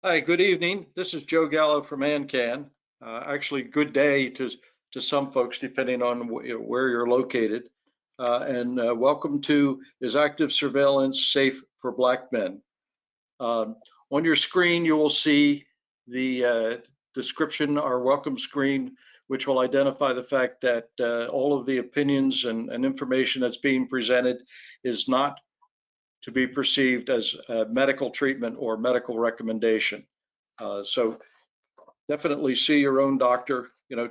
Hi, good evening. This is Joe Gallo from Ancan. Actually, good day to some folks, depending on where you're located. And welcome to Is Active Surveillance Safe for Black Men? On your screen, you will see the description, our welcome screen, which will identify the fact that all of the opinions and information that's being presented is not to be perceived as medical treatment or medical recommendation. So definitely see your own doctor.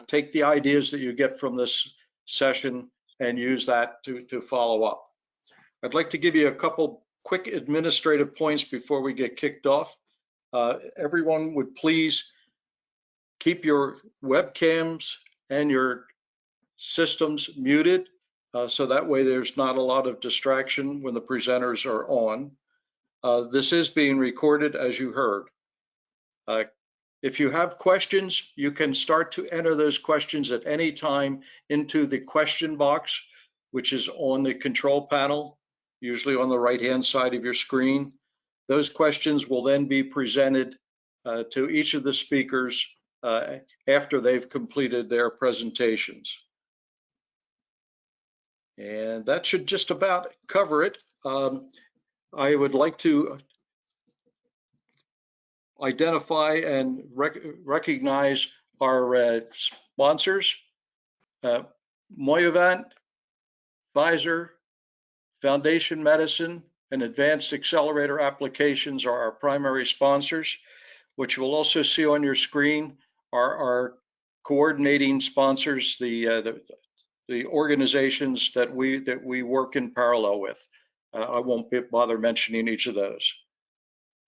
Take the ideas that you get from this session and use that to follow up. I'd like to give you a couple quick administrative points before we get kicked off. Everyone would please keep your webcams and your systems muted, so that way there's not a lot of distraction when the presenters are on. This is being recorded, as you heard. If you have questions, you can start to enter those questions at any time into the question box, which is on the control panel, usually on the right-hand side of your screen. Those questions will then be presented to each of the speakers after they've completed their presentations. And that should just about cover it. I would like to identify and recognize our sponsors. Moyovant, Pfizer, Foundation Medicine, and Advanced Accelerator Applications are our primary sponsors. What you will also see on your screen are our coordinating sponsors, the organizations that we work in parallel with. I won't bother mentioning each of those.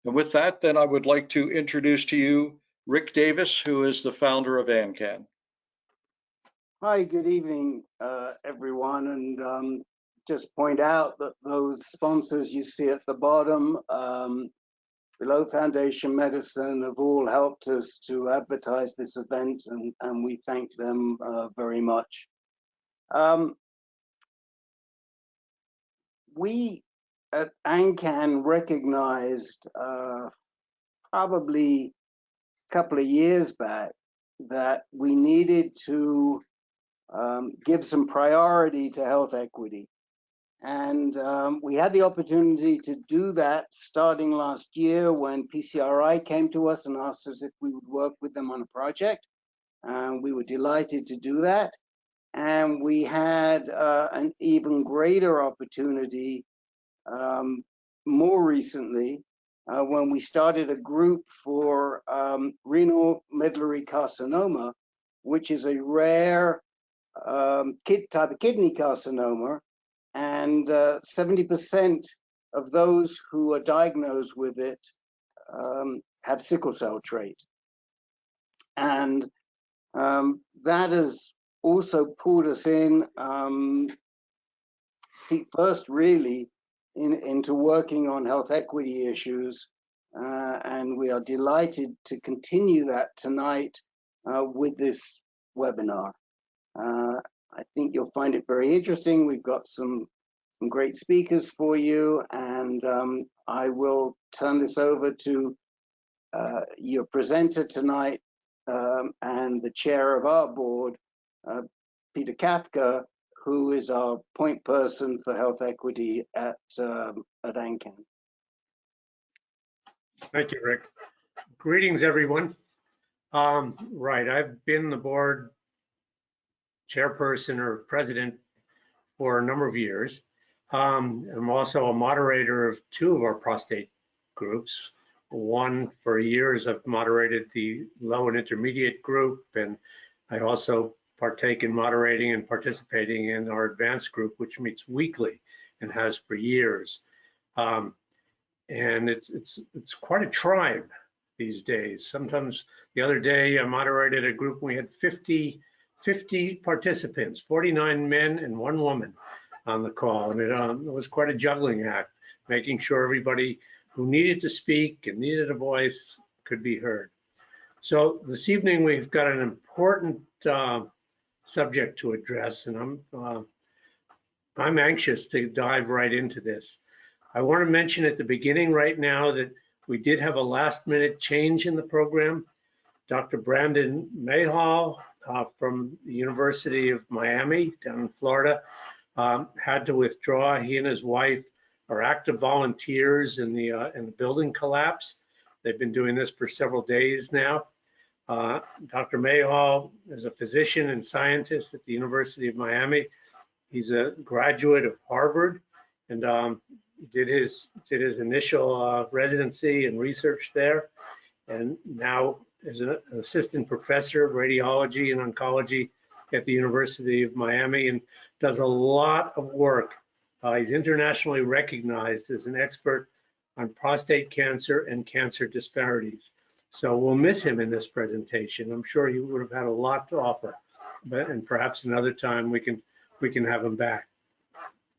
And with that, then I would like to introduce to you Rick Davis, who is the founder of Ancan. Hi, good evening, everyone. And just point out that those sponsors you see at the bottom, below Foundation Medicine, have all helped us to advertise this event, and we thank them very much. We at Ancan recognized probably a couple of years back that we needed to give some priority to health equity. And we had the opportunity to do that starting last year when PCRI came to us and asked us if we would work with them on a project. And we were delighted to do that. And we had an even greater opportunity more recently when we started a group for renal medullary carcinoma, which is a rare type of kidney carcinoma, and 70% of those who are diagnosed with it have sickle cell trait. And that has also pulled us in first really into working on health equity issues, and we are delighted to continue that tonight with this webinar. I think you'll find it very interesting. We've got some great speakers for you, and I will turn this over to your presenter tonight and the chair of our board, Peter Kafka, who is our point person for health equity at Ancan. Thank you, Rick. Greetings, everyone. Right, I've been the board chairperson or president for a number of years. I'm also a moderator of two of our prostate groups. One, for years, I've moderated the low and intermediate group, and I also partake in moderating and participating in our advanced group, which meets weekly and has for years. And it's quite a tribe these days. Sometimes the other day I moderated a group and we had 50 participants, 49 men and 1 woman on the call, and it was quite a juggling act, making sure everybody who needed to speak and needed a voice could be heard. So this evening we've got an important subject to address, and I'm anxious to dive right into this. I want to mention at the beginning right now that We did have a last-minute change in the program. Dr. Brandon Mayhall from the University of Miami down in Florida had to withdraw. He and his wife are active volunteers in the building collapse. They've been doing this for several days now. Dr. Mayhall is a physician and scientist at the University of Miami. He's a graduate of Harvard and did his initial residency and research there, and now is an assistant professor of radiology and oncology at the University of Miami, and does a lot of work. He's internationally recognized as an expert on prostate cancer and cancer disparities. So we'll miss him in this presentation. I'm sure he would have had a lot to offer, and perhaps another time we can have him back.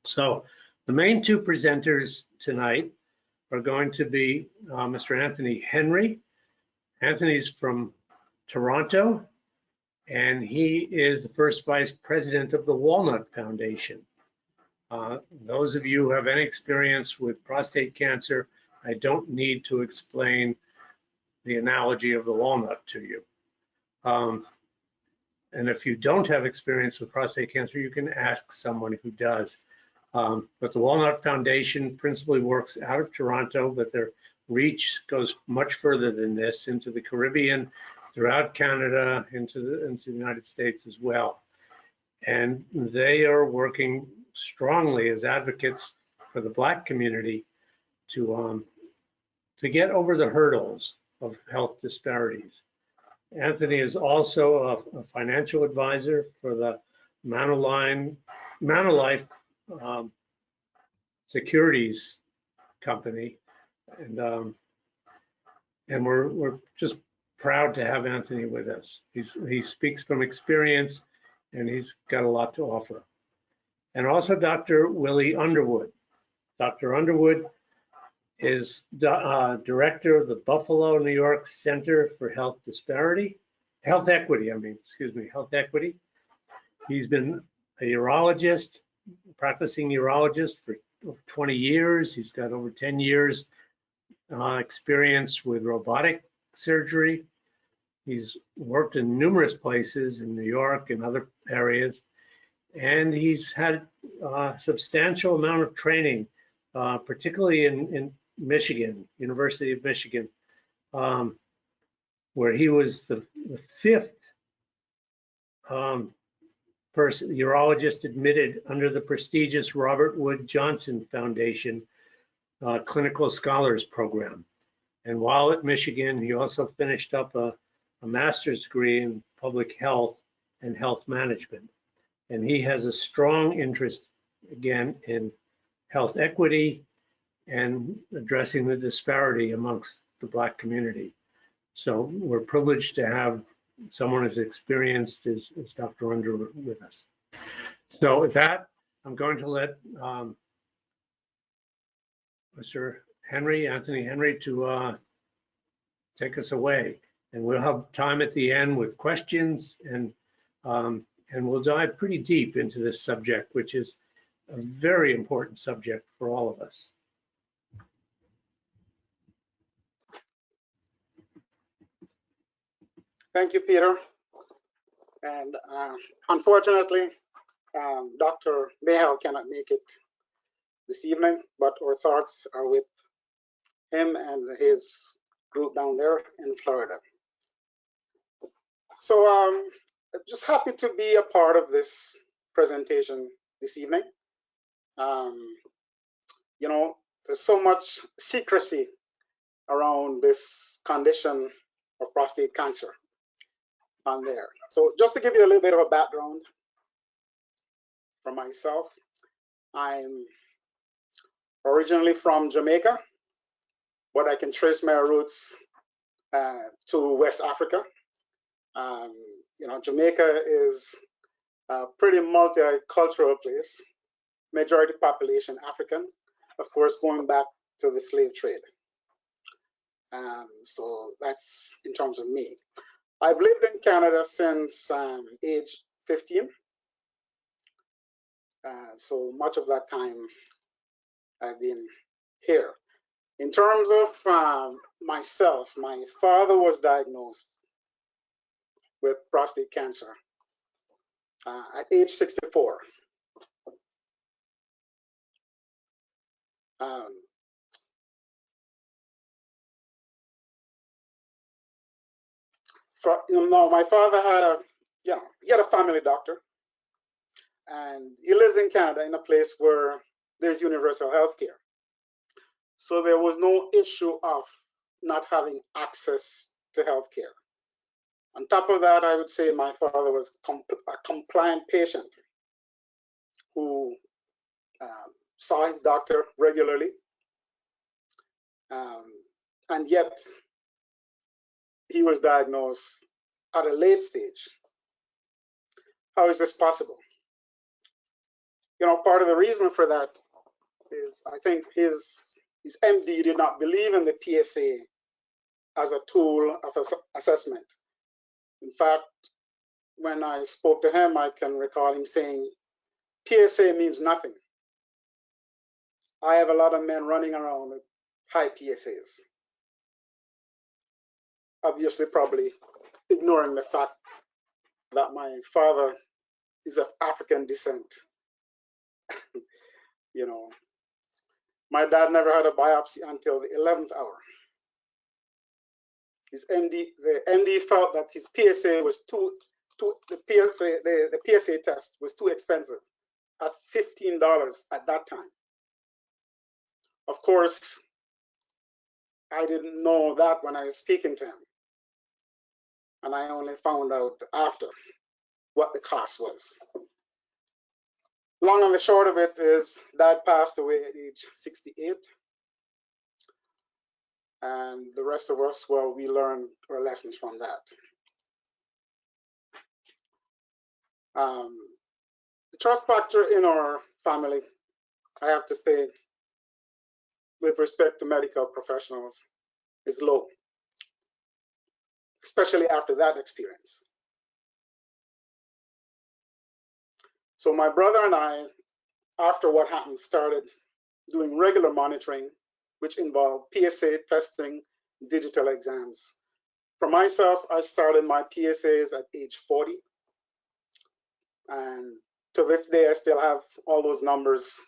So the main two presenters tonight are going to be Mr. Anthony Henry. Anthony's from Toronto, and he is the first vice president of the Walnut Foundation. Those of you who have any experience with prostate cancer, I don't need to explain the analogy of the walnut to you. And if you don't have experience with prostate cancer, you can ask someone who does. But the Walnut Foundation principally works out of Toronto, but their reach goes much further than this, into the Caribbean, throughout Canada, into the United States as well. And they are working strongly as advocates for the Black community to get over the hurdles of health disparities. Anthony is also a financial advisor for the Manulife securities company, and we're just proud to have Anthony with us. He speaks from experience, and he's got a lot to offer. And also Dr. Willie Underwood. Dr. Underwood is director of the Buffalo, New York Center for Health Equity. He's been a urologist, practicing urologist for 20 years. He's got over 10 years experience with robotic surgery. He's worked in numerous places in New York and other areas, and he's had a substantial amount of training, particularly in Michigan, University of Michigan, where he was the fifth urologist admitted under the prestigious Robert Wood Johnson Foundation Clinical Scholars Program. And while at Michigan, he also finished up a master's degree in public health and health management. And he has a strong interest, again, in health equity and addressing the disparity amongst the Black community. So we're privileged to have someone as experienced as Dr. Underwood with us. So with that, I'm going to let Mr. Henry, Anthony Henry, to take us away. And we'll have time at the end with questions, and we'll dive pretty deep into this subject, which is a very important subject for all of us. Thank you, Peter. And unfortunately, Dr. Mayhall cannot make it this evening, but our thoughts are with him and his group down there in Florida. So I'm just happy to be a part of this presentation this evening. You know, there's so much secrecy around this condition of prostate cancer on there. So just to give you a little bit of a background for myself, I'm originally from Jamaica, but I can trace my roots to West Africa. You know, Jamaica is a pretty multicultural place, majority population African, of course, going back to the slave trade. So that's in terms of me. I've lived in Canada since age 15. So much of that time I've been here. In terms of myself, my father was diagnosed with prostate cancer at age 64. My father had he had a family doctor, and he lives in Canada in a place where there's universal health care. So there was no issue of not having access to health care. On top of that, I would say my father was a compliant patient who saw his doctor regularly, and yet he was diagnosed at a late stage. How is this possible? Part of the reason for that is I think his MD did not believe in the PSA as a tool of assessment. In fact, when I spoke to him, I can recall him saying, PSA means nothing. I have a lot of men running around with high PSAs. Obviously, probably ignoring the fact that my father is of African descent. My dad never had a biopsy until the 11th hour. The MD felt that his PSA was the PSA test was too expensive at $15 at that time. Of course, I didn't know that when I was speaking to him. And I only found out after what the cost was. Long and the short of it is Dad passed away at age 68. And the rest of us, well, we learned our lessons from that. The trust factor in our family, I have to say, with respect to medical professionals, is low, especially after that experience. So my brother and I, after what happened, started doing regular monitoring, which involved PSA testing, digital exams. For myself, I started my PSAs at age 40. And to this day, I still have all those numbers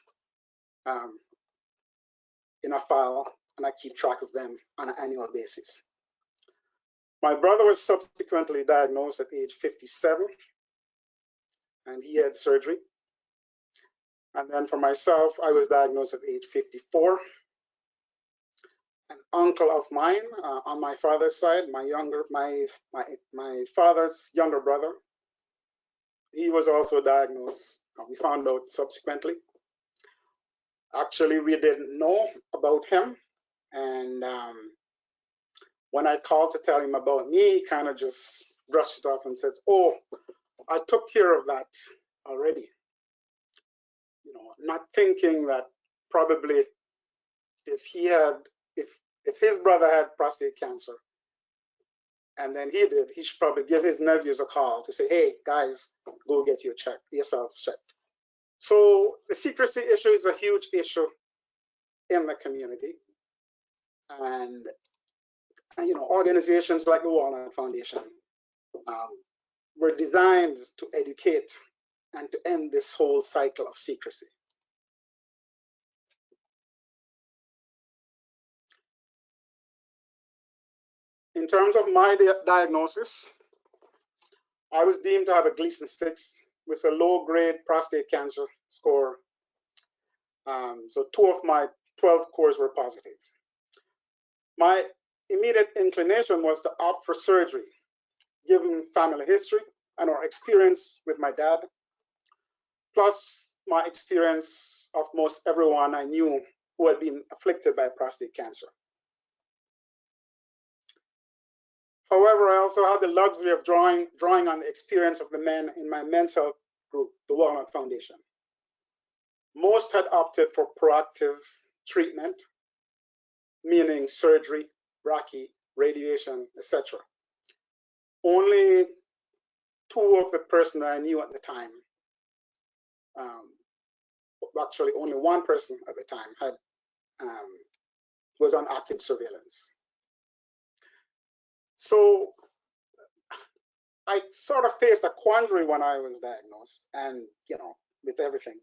in a file, and I keep track of them on an annual basis. My brother was subsequently diagnosed at age 57, and he had surgery. And then for myself, I was diagnosed at age 54. An uncle of mine on my father's side, my father's younger brother, he was also diagnosed. We found out subsequently. Actually, we didn't know about him. And when I called to tell him about me, he kind of just brushed it off and says, "Oh, I took care of that already." Not thinking that probably if his brother had prostate cancer, and then he did, he should probably give his nephews a call to say, "Hey, guys, go get yourselves checked." So the secrecy issue is a huge issue in the community. And organizations like the Walnut Foundation were designed to educate and to end this whole cycle of secrecy. In terms of my diagnosis, I was deemed to have a Gleason 6 with a low-grade prostate cancer score. So 2 of my 12 cores were positive. My immediate inclination was to opt for surgery, given family history and our experience with my dad, plus my experience of most everyone I knew who had been afflicted by prostate cancer. However, I also had the luxury of drawing on the experience of the men in my men's health group, the Walnut Foundation. Most had opted for proactive treatment, meaning surgery, brachy, radiation, etc. Only 2 of the person that I knew at the time, actually only 1 person at the time had was on active surveillance. So I sort of faced a quandary when I was diagnosed, and with everything,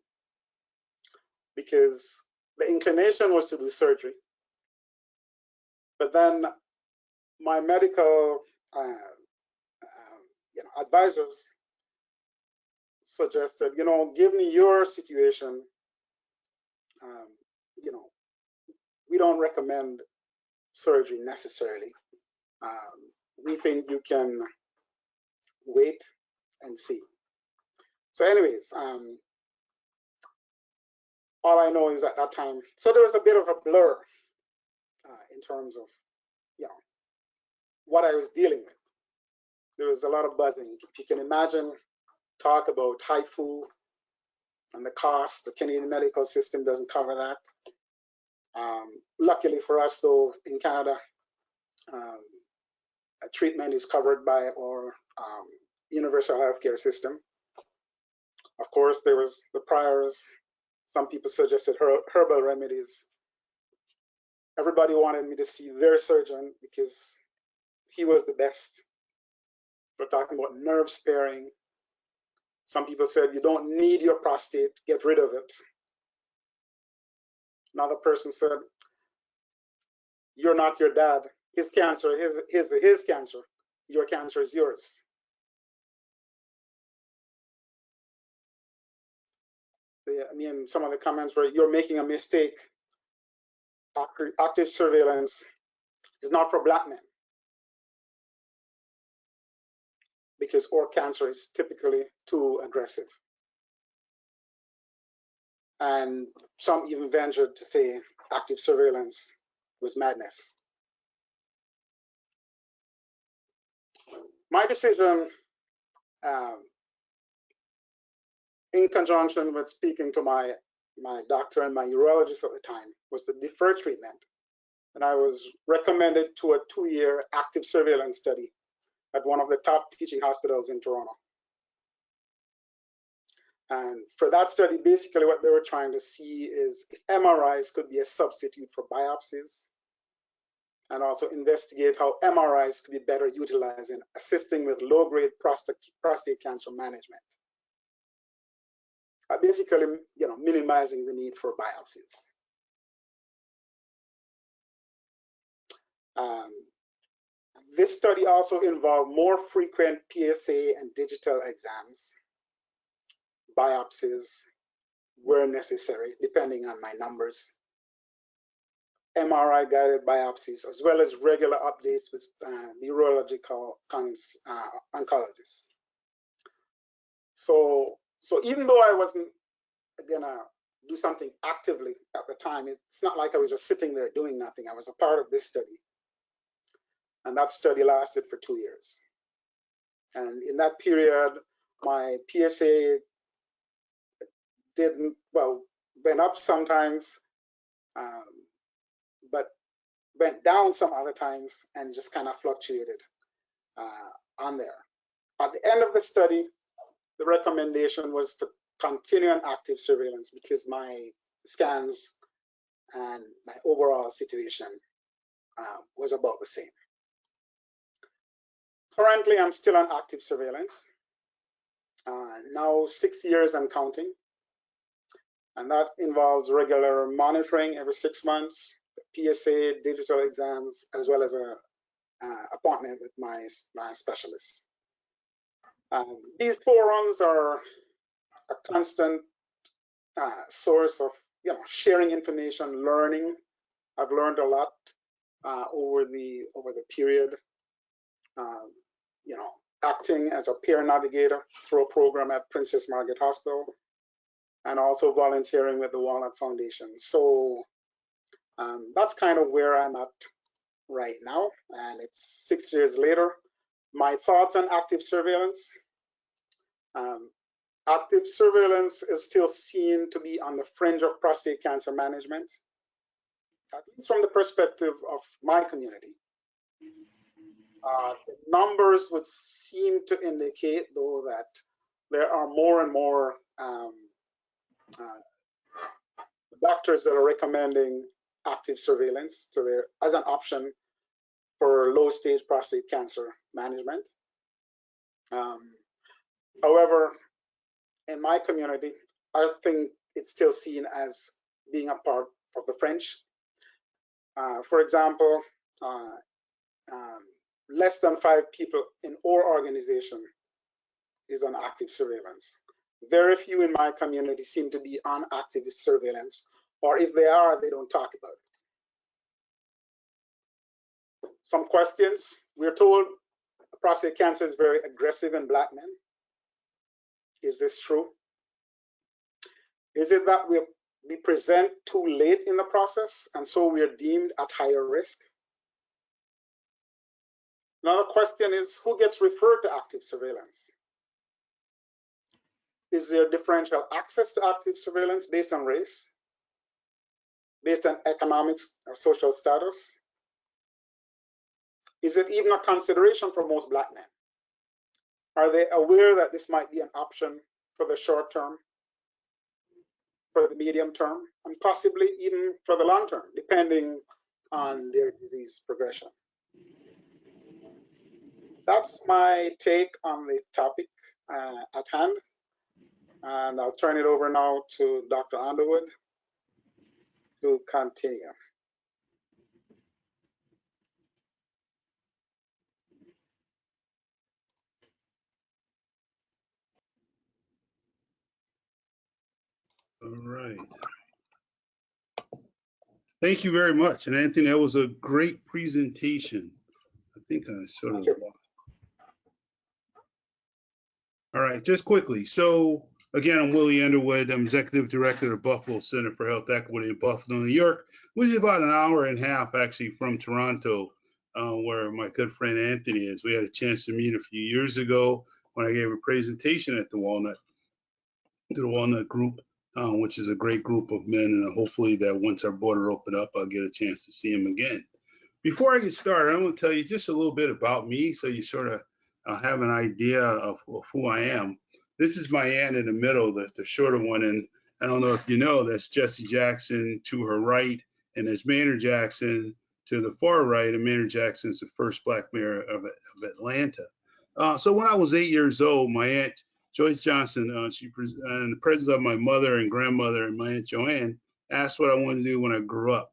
because the inclination was to do surgery, but then my medical advisors suggested, given your situation, we don't recommend surgery necessarily. We think you can wait and see. So anyways, all I know is at that time, so there was a bit of a blur in terms of, what I was dealing with. There was a lot of buzzing. If you can imagine, talk about HIFU and the cost, the Canadian medical system doesn't cover that. Luckily for us, though, in Canada, a treatment is covered by our universal healthcare system. Of course, there was the priors. Some people suggested herbal remedies. Everybody wanted me to see their surgeon because he was the best. We're talking about nerve sparing. Some people said, you don't need your prostate, get rid of it. Another person said, you're not your dad. His cancer, his cancer. Your cancer is yours. Some of the comments were, you're making a mistake. Active surveillance is not for Black men, because our cancer is typically too aggressive. And some even ventured to say active surveillance was madness. My decision, in conjunction with speaking to my doctor and my urologist at the time, was to defer treatment. And I was recommended to a 2-year active surveillance study at one of the top teaching hospitals in Toronto. And for that study, basically what they were trying to see is if MRIs could be a substitute for biopsies, and also investigate how MRIs could be better utilized in assisting with low-grade prostate cancer management. Basically, minimizing the need for biopsies. This study also involved more frequent PSA and digital exams. Biopsies were necessary, depending on my numbers. MRI-guided biopsies, as well as regular updates with neurological oncologists. So even though I wasn't gonna do something actively at the time, it's not like I was just sitting there doing nothing. I was a part of this study. And that study lasted for 2 years. And in that period, my PSA went up sometimes, but went down some other times, and just kind of fluctuated on there. At the end of the study, the recommendation was to continue on active surveillance because my scans and my overall situation was about the same. Currently, I'm still on active surveillance, now 6 years and counting. And that involves regular monitoring every 6 months, PSA, digital exams, as well as an appointment with my specialist. These forums are a constant source of sharing information, learning. I've learned a lot over the period. Acting as a peer navigator through a program at Princess Margaret Hospital, and also volunteering with the Walnut Foundation. So that's kind of where I'm at right now, and it's 6 years later. My thoughts on active surveillance. Active surveillance is still seen to be on the fringe of prostate cancer management, at least from the perspective of my community. The numbers would seem to indicate, though, that there are more and more doctors that are recommending active surveillance as an option for low-stage prostate cancer management. However, in my community, I think it's still seen as being a part of the French. For example, less than 5 people in our organization is on active surveillance. Very few in my community seem to be on active surveillance, or if they are, they don't talk about it. Some questions. We're told prostate cancer is very aggressive in Black men. Is this true? Is it that we present too late in the process and so we are deemed at higher risk? Another question is, who gets referred to active surveillance? Is there differential access to active surveillance based on race, based on economics or social status? Is it even a consideration for most Black men? Are they aware that this might be an option for the short term, for the medium term, and possibly even for the long term, depending on their disease progression? That's my take on the topic at hand. And I'll turn it over now to Dr. Underwood to continue. All right. Thank you very much. And Anthony, that was a great presentation. I think I sort of. All right, just quickly. So again, I'm Willie Underwood. I'm Executive Director of Buffalo Center for Health Equity in Buffalo, New York, which is about an hour and a half actually from Toronto, where my good friend Anthony is. We had a chance to meet a few years ago when I gave a presentation at the Walnut Group, which is a great group of men. And hopefully that once our border open up, I'll get a chance to see him again. Before I get started, I want to tell you just a little bit about me so you sort of have an idea of who I am. This is my aunt in the middle, the shorter one, and I don't know if you know, that's Jesse Jackson to her right, and there's Maynard Jackson to the far right, and Maynard Jackson is the first Black mayor of Atlanta. So when I was 8 years old, my aunt Joyce Johnson, in the presence of my mother and grandmother and my aunt Joanne, asked what I wanted to do when I grew up.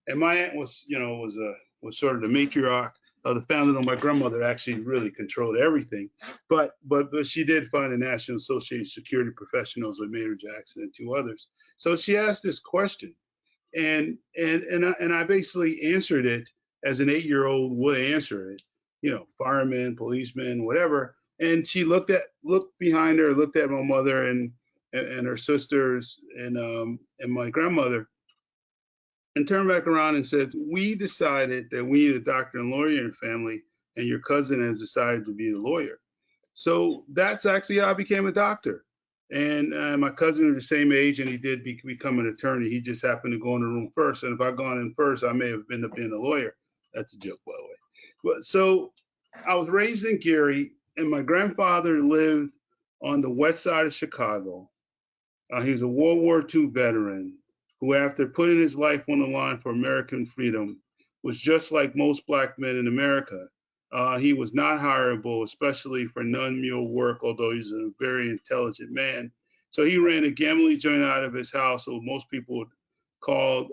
And my aunt was, was sort of the matriarch of the family. My grandmother actually really controlled everything, but she did find the National Association of Security Professionals with Maynard Jackson and 2 others. So she asked this question, and I basically answered it as an 8-year-old would answer it, firemen, policemen, whatever. And she looked behind her, looked at my mother and her sisters and my grandmother, and turned back around and said, "We decided that we need a doctor and lawyer in the family, and your cousin has decided to be the lawyer." So that's actually how I became a doctor. And my cousin was the same age, and he did become an attorney. He just happened to go in the room first. And if I'd gone in first, I may have ended up being a lawyer. That's a joke, by the way. But so I was raised in Gary, and my grandfather lived on the west side of Chicago. He was a World War II veteran who, after putting his life on the line for American freedom, was just like most Black men in America. He was not hireable, especially for non-mule work, although he's a very intelligent man. So he ran a gambling joint out of his house. So most people would call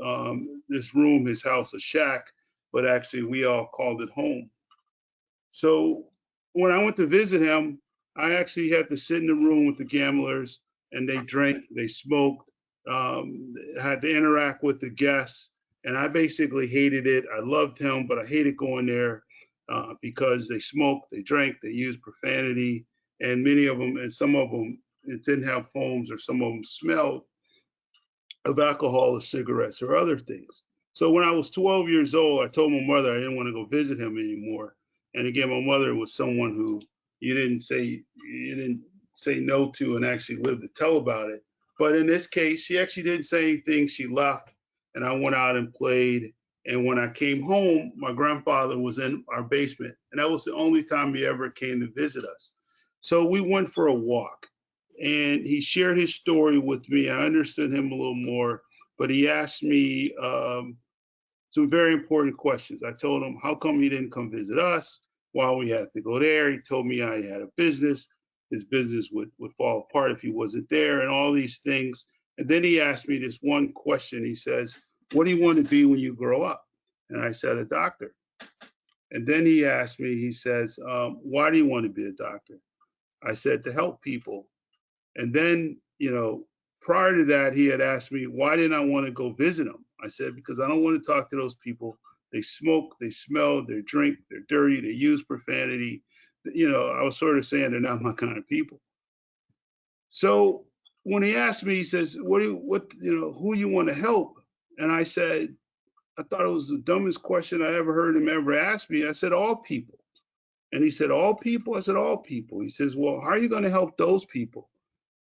this room, his house, a shack, but actually we all called it home. So when I went to visit him, I actually had to sit in the room with the gamblers, and they drank, they smoked, had to interact with the guests, and I basically hated it. I loved him, but I hated going there because they smoked, they drank, they used profanity, and many of them, and some of them, it didn't have foams, or some of them smelled of alcohol or cigarettes or other things. So when I was 12 years old, I told my mother I didn't want to go visit him anymore. And again, my mother was someone who you didn't say no to and actually lived to tell about it. But in this case, she actually didn't say anything. She left, and I went out and played. And when I came home, my grandfather was in our basement, and that was the only time he ever came to visit us. So we went for a walk, and he shared his story with me. I understood him a little more, but he asked me some very important questions. I told him, how come he didn't come visit us while we had to go there? He told me I had a business. His business would fall apart if he wasn't there, and all these things. And then he asked me this one question. He says, what do you want to be when you grow up? And I said, a doctor. And then he asked me, he says, why do you want to be a doctor? I said, to help people. And then, prior to that, he had asked me, why didn't I want to go visit him? I said, because I don't want to talk to those people. They smoke, they smell, they drink, they're dirty, they use profanity. I was sort of saying they're not my kind of people. So when he asked me, he says, who do you want to help? And I said, I thought it was the dumbest question I ever heard him ever ask me. I said, all people. And he said, all people? I said, all people. He says, well, how are you going to help those people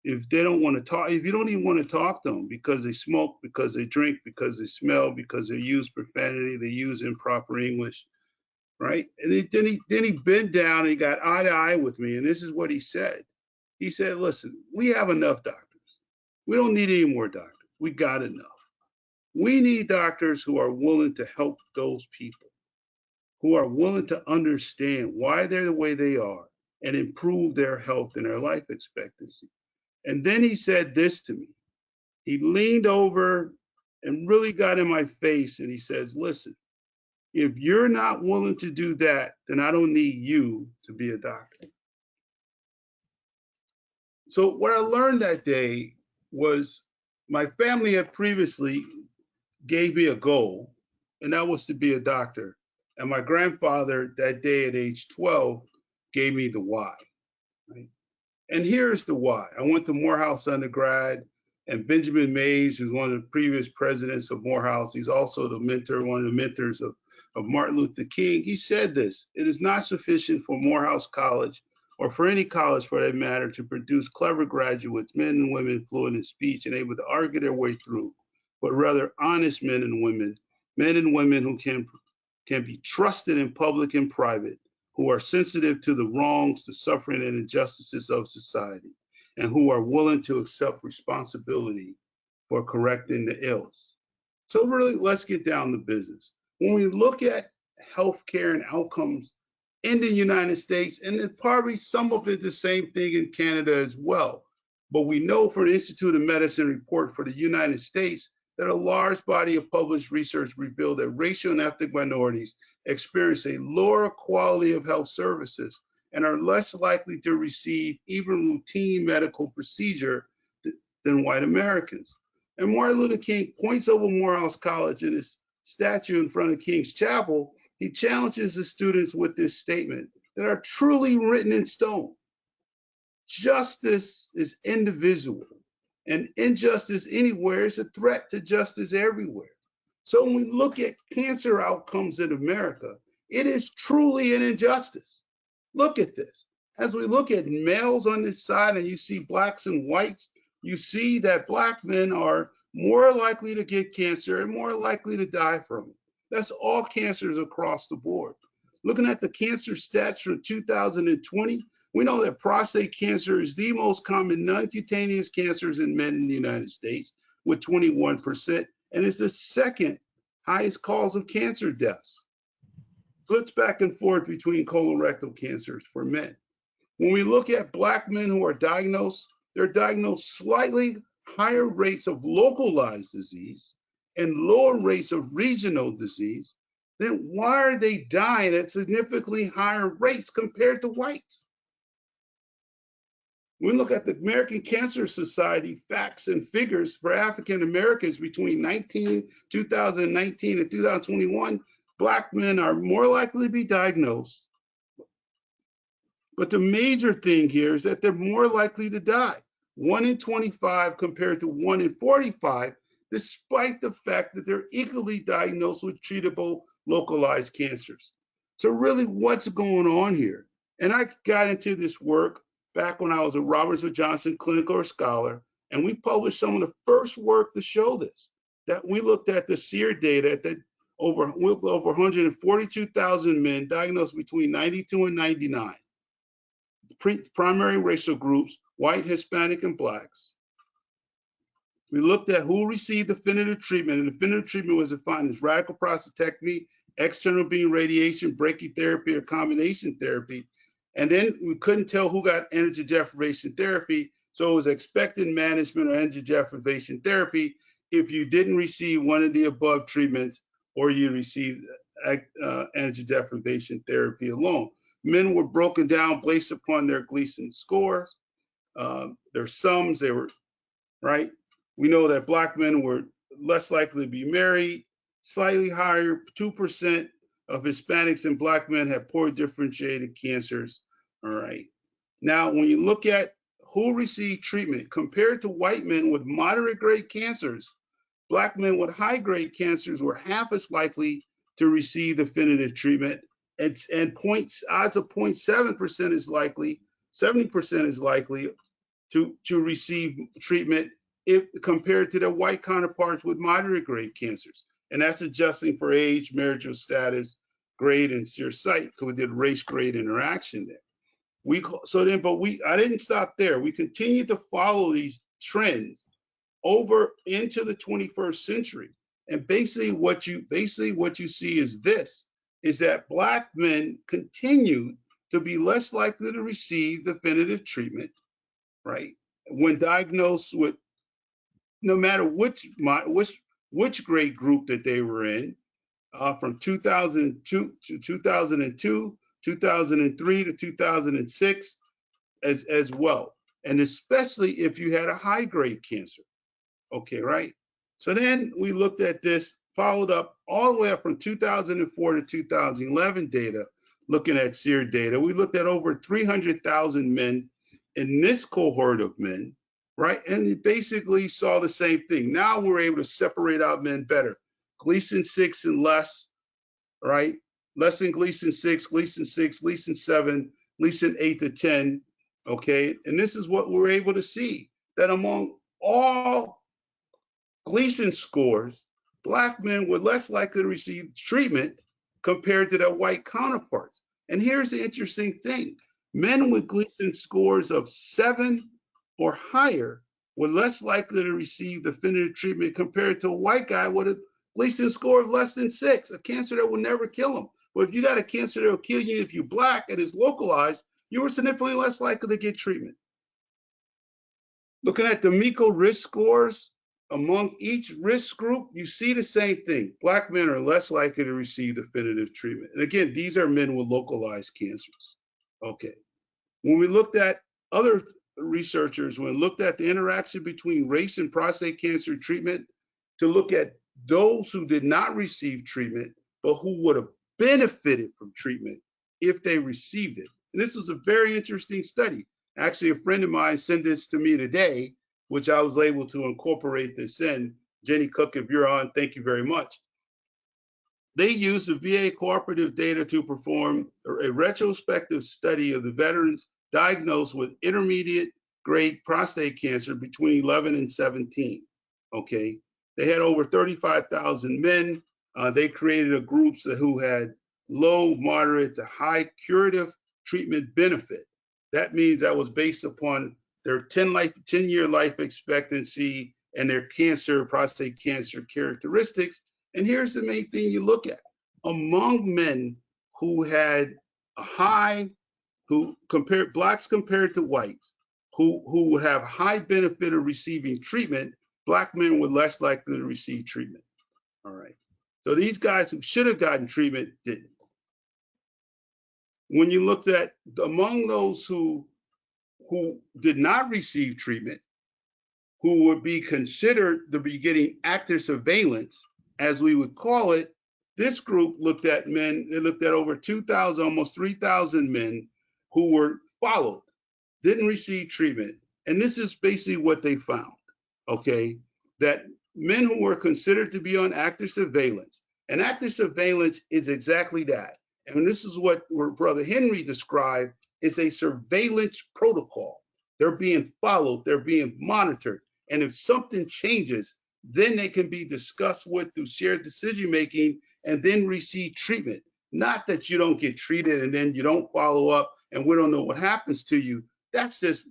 if they don't want to talk, if you don't even want to talk to them because they smoke, because they drink, because they smell, because they use profanity, they use improper English, right? And then he bent down and he got eye to eye with me. And this is what he said. He said, listen, we have enough doctors. We don't need any more doctors. We got enough. We need doctors who are willing to help those people, who are willing to understand why they're the way they are and improve their health and their life expectancy. And then he said this to me. He leaned over and really got in my face and he says, listen, if you're not willing to do that, then I don't need you to be a doctor. So what I learned that day was my family had previously gave me a goal, and that was to be a doctor. And my grandfather that day at age 12 gave me the why. Right? And here's the why. I went to Morehouse undergrad, and Benjamin Mays, who's one of the previous presidents of Morehouse, he's also the mentor, one of the mentors of Martin Luther King. He said this: it is not sufficient for Morehouse College, or for any college for that matter, to produce clever graduates, men and women fluent in speech and able to argue their way through, but rather honest men and women who can be trusted in public and private, who are sensitive to the wrongs, the suffering, and injustices of society, and who are willing to accept responsibility for correcting the ills. So really, let's get down to business. When we look at healthcare and outcomes in the United States, and it's probably some of it the same thing in Canada as well, but we know from the Institute of Medicine report for the United States that a large body of published research revealed that racial and ethnic minorities experience a lower quality of health services and are less likely to receive even routine medical procedure than white Americans. And Martin Luther King points over Morehouse College in his statue in front of King's Chapel. He challenges the students with this statement that are truly written in stone. Justice is indivisible, and injustice anywhere is a threat to justice everywhere. So when we look at cancer outcomes in America, it is truly an injustice. Look at this. As we look at males on this side and you see blacks and whites, you see that black men are more likely to get cancer and more likely to die from it. That's all cancers across the board. Looking at the cancer stats from 2020, we know that prostate cancer is the most common non-cutaneous cancers in men in the United States, with 21%, and it's the second highest cause of cancer deaths. Flips back and forth between colorectal cancers for men. When we look at black men who are diagnosed, they're diagnosed slightly higher rates of localized disease and lower rates of regional disease. Then why are they dying at significantly higher rates compared to whites? We look at the American Cancer Society facts and figures for African Americans between 2019 and 2021, black men are more likely to be diagnosed. But the major thing here is that they're more likely to die. 1 in 25 compared to 1 in 45, despite the fact that they're equally diagnosed with treatable localized cancers. So really, what's going on here? And I got into this work back when I was a Roberts Wood Johnson clinical scholar, and we published some of the first work to show this, that we looked at the SEER data that over 142,000 men diagnosed between 92 and 99. Primary racial groups, white, Hispanic, and blacks. We looked at who received definitive treatment, and definitive treatment was defined as radical prostatectomy, external beam radiation, brachytherapy, or combination therapy. And then we couldn't tell who got energy deprivation therapy, so it was expected management or energy deprivation therapy if you didn't receive one of the above treatments or you received energy deprivation therapy alone. Men were broken down based upon their Gleason scores, their sums, they were, right? We know that Black men were less likely to be married, slightly higher, 2% of Hispanics and Black men have poor differentiated cancers, all right? Now, when you look at who received treatment compared to white men with moderate grade cancers, Black men with high grade cancers were half as likely to receive definitive treatment, and odds of 0.7% is likely, 70% is likely to receive treatment if compared to their white counterparts with moderate grade cancers. And that's adjusting for age, marital status, grade, and seer site, because we did race grade interaction there. I didn't stop there. We continued to follow these trends over into the 21st century. And basically what you see is this, is that Black men continue to be less likely to receive definitive treatment, right? When diagnosed with, no matter which grade group that they were in, from 2002 to 2002, 2003 to 2006 as well. And especially if you had a high grade cancer. Okay, right? So then we looked at this, followed up all the way up from 2004 to 2011 data, looking at SEER data. We looked at over 300,000 men in this cohort of men, right? And we basically saw the same thing. Now we're able to separate out men better. Gleason 6 and less, right? Less than Gleason 6, Gleason 6, Gleason 7, Gleason 8 to 10, okay? And this is what we're able to see, that among all Gleason scores, Black men were less likely to receive treatment compared to their white counterparts. And here's the interesting thing. Men with Gleason scores of 7 or higher were less likely to receive definitive treatment compared to a white guy with a Gleason score of less than 6, a cancer that will never kill him. But if you got a cancer that will kill you if you're Black and is localized, you were significantly less likely to get treatment. Looking at the MECO risk scores, among each risk group, you see the same thing. Black men are less likely to receive definitive treatment. And again, these are men with localized cancers. Okay. When we looked at other researchers, when we looked at the interaction between race and prostate cancer treatment, to look at those who did not receive treatment, but who would have benefited from treatment if they received it. And this was a very interesting study. Actually, a friend of mine sent this to me today, which I was able to incorporate this in. Jenny Cook, if you're on, thank you very much. They used the VA cooperative data to perform a retrospective study of the veterans diagnosed with intermediate grade prostate cancer between 11 and 17, okay? They had over 35,000 men. They created a groups who had low, moderate to high curative treatment benefit. That means that was based upon their 10-year life expectancy and their prostate cancer characteristics. And here's the main thing you look at. Among men who had a high, Blacks compared to whites, who would have high benefit of receiving treatment, Black men were less likely to receive treatment. All right. So these guys who should have gotten treatment didn't. When you looked at among those who did not receive treatment, who would be considered to be getting active surveillance, as we would call it, this group looked at men, they looked at over 2,000, almost 3,000 men who were followed, didn't receive treatment. And this is basically what they found, okay? That men who were considered to be on active surveillance, and active surveillance is exactly that. And this is what Brother Henry described is a surveillance protocol. They're being followed, they're being monitored. And if something changes, then they can be discussed with through shared decision-making and then receive treatment. Not that you don't get treated and then you don't follow up and we don't know what happens to you. That's just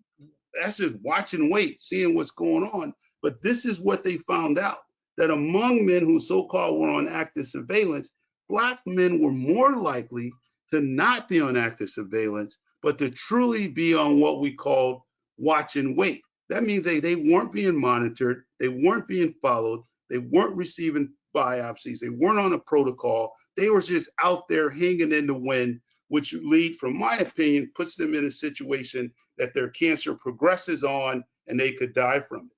watch and wait, seeing what's going on. But this is what they found out, that among men who so-called were on active surveillance, Black men were more likely to not be on active surveillance, but to truly be on what we call watch and wait. That means they weren't being monitored, they weren't being followed, they weren't receiving biopsies, they weren't on a protocol, they were just out there hanging in the wind, which lead, from my opinion, puts them in a situation that their cancer progresses on and they could die from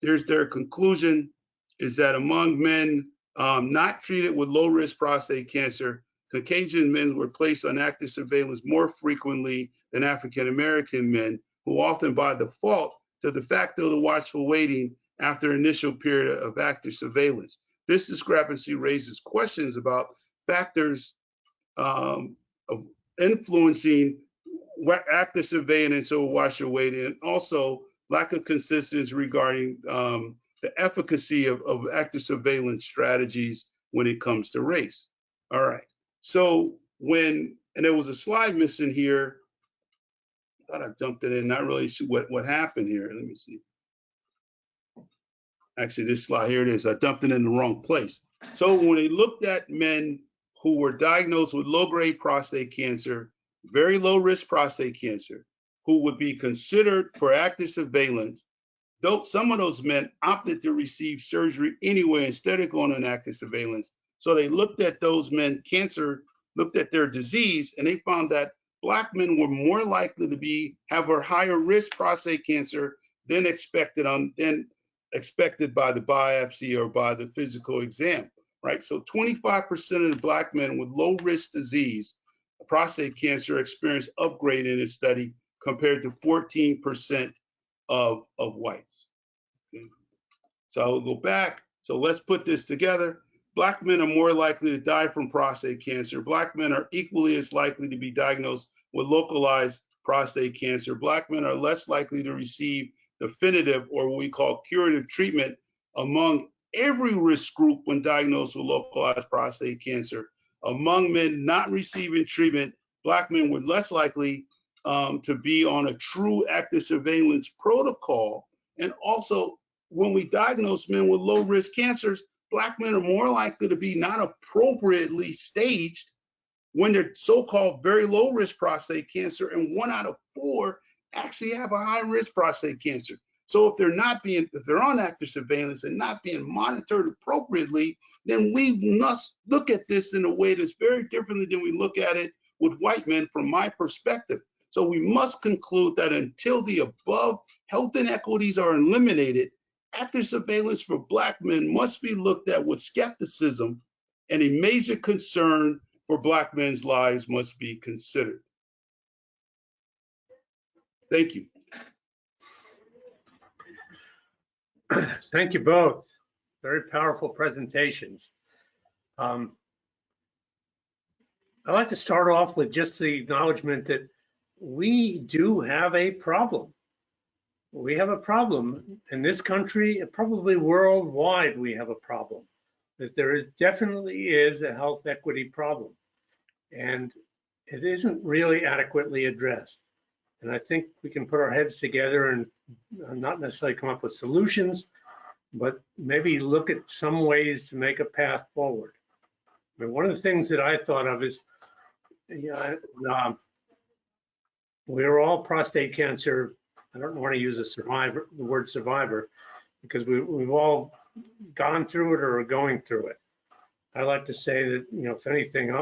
it. Their conclusion is that among men not treated with low-risk prostate cancer, Caucasian men were placed on active surveillance more frequently than African-American men, who often by default to de facto to watchful waiting after initial period of active surveillance. This discrepancy raises questions about factors of influencing active surveillance or watchful waiting, and also lack of consistency regarding the efficacy of active surveillance strategies when it comes to race. All right. So and there was a slide missing here. I thought I dumped it in, not really sure what happened here. Let me see. Actually, this slide, here it is. I dumped it in the wrong place. So when they looked at men who were diagnosed with low-grade prostate cancer, very low-risk prostate cancer, who would be considered for active surveillance, though some of those men opted to receive surgery anyway instead of going on active surveillance. So they looked at those men, looked at their disease, and they found that Black men were more likely to have a higher risk prostate cancer than expected by the biopsy or by the physical exam, right? So 25% of the Black men with low risk disease, prostate cancer, experienced upgrade in this study compared to 14% of whites. Okay. So I'll go back. So let's put this together. Black men are more likely to die from prostate cancer. Black men are equally as likely to be diagnosed with localized prostate cancer. Black men are less likely to receive definitive or what we call curative treatment among every risk group when diagnosed with localized prostate cancer. Among men not receiving treatment, Black men were less likely to be on a true active surveillance protocol. And also, when we diagnose men with low risk cancers, Black men are more likely to be not appropriately staged when they're so-called very low risk prostate cancer, and 1 out of 4 actually have a high risk prostate cancer. So if they're on active surveillance and not being monitored appropriately, then we must look at this in a way that's very differently than we look at it with white men from my perspective. So we must conclude that until the above health inequities are eliminated, active surveillance for Black men must be looked at with skepticism, and a major concern for Black men's lives must be considered. Thank you. Thank you both. Very powerful presentations. I'd like to start off with just the acknowledgement that we do have a problem. We have a problem in this country, probably worldwide. We have a problem. That there definitely is a health equity problem, and it isn't really adequately addressed. And I think we can put our heads together and not necessarily come up with solutions, but maybe look at some ways to make a path forward. I mean, one of the things that I thought of is, we're all prostate cancer. I don't want to use the word survivor, because we've all gone through it or are going through it. I like to say that, if anything,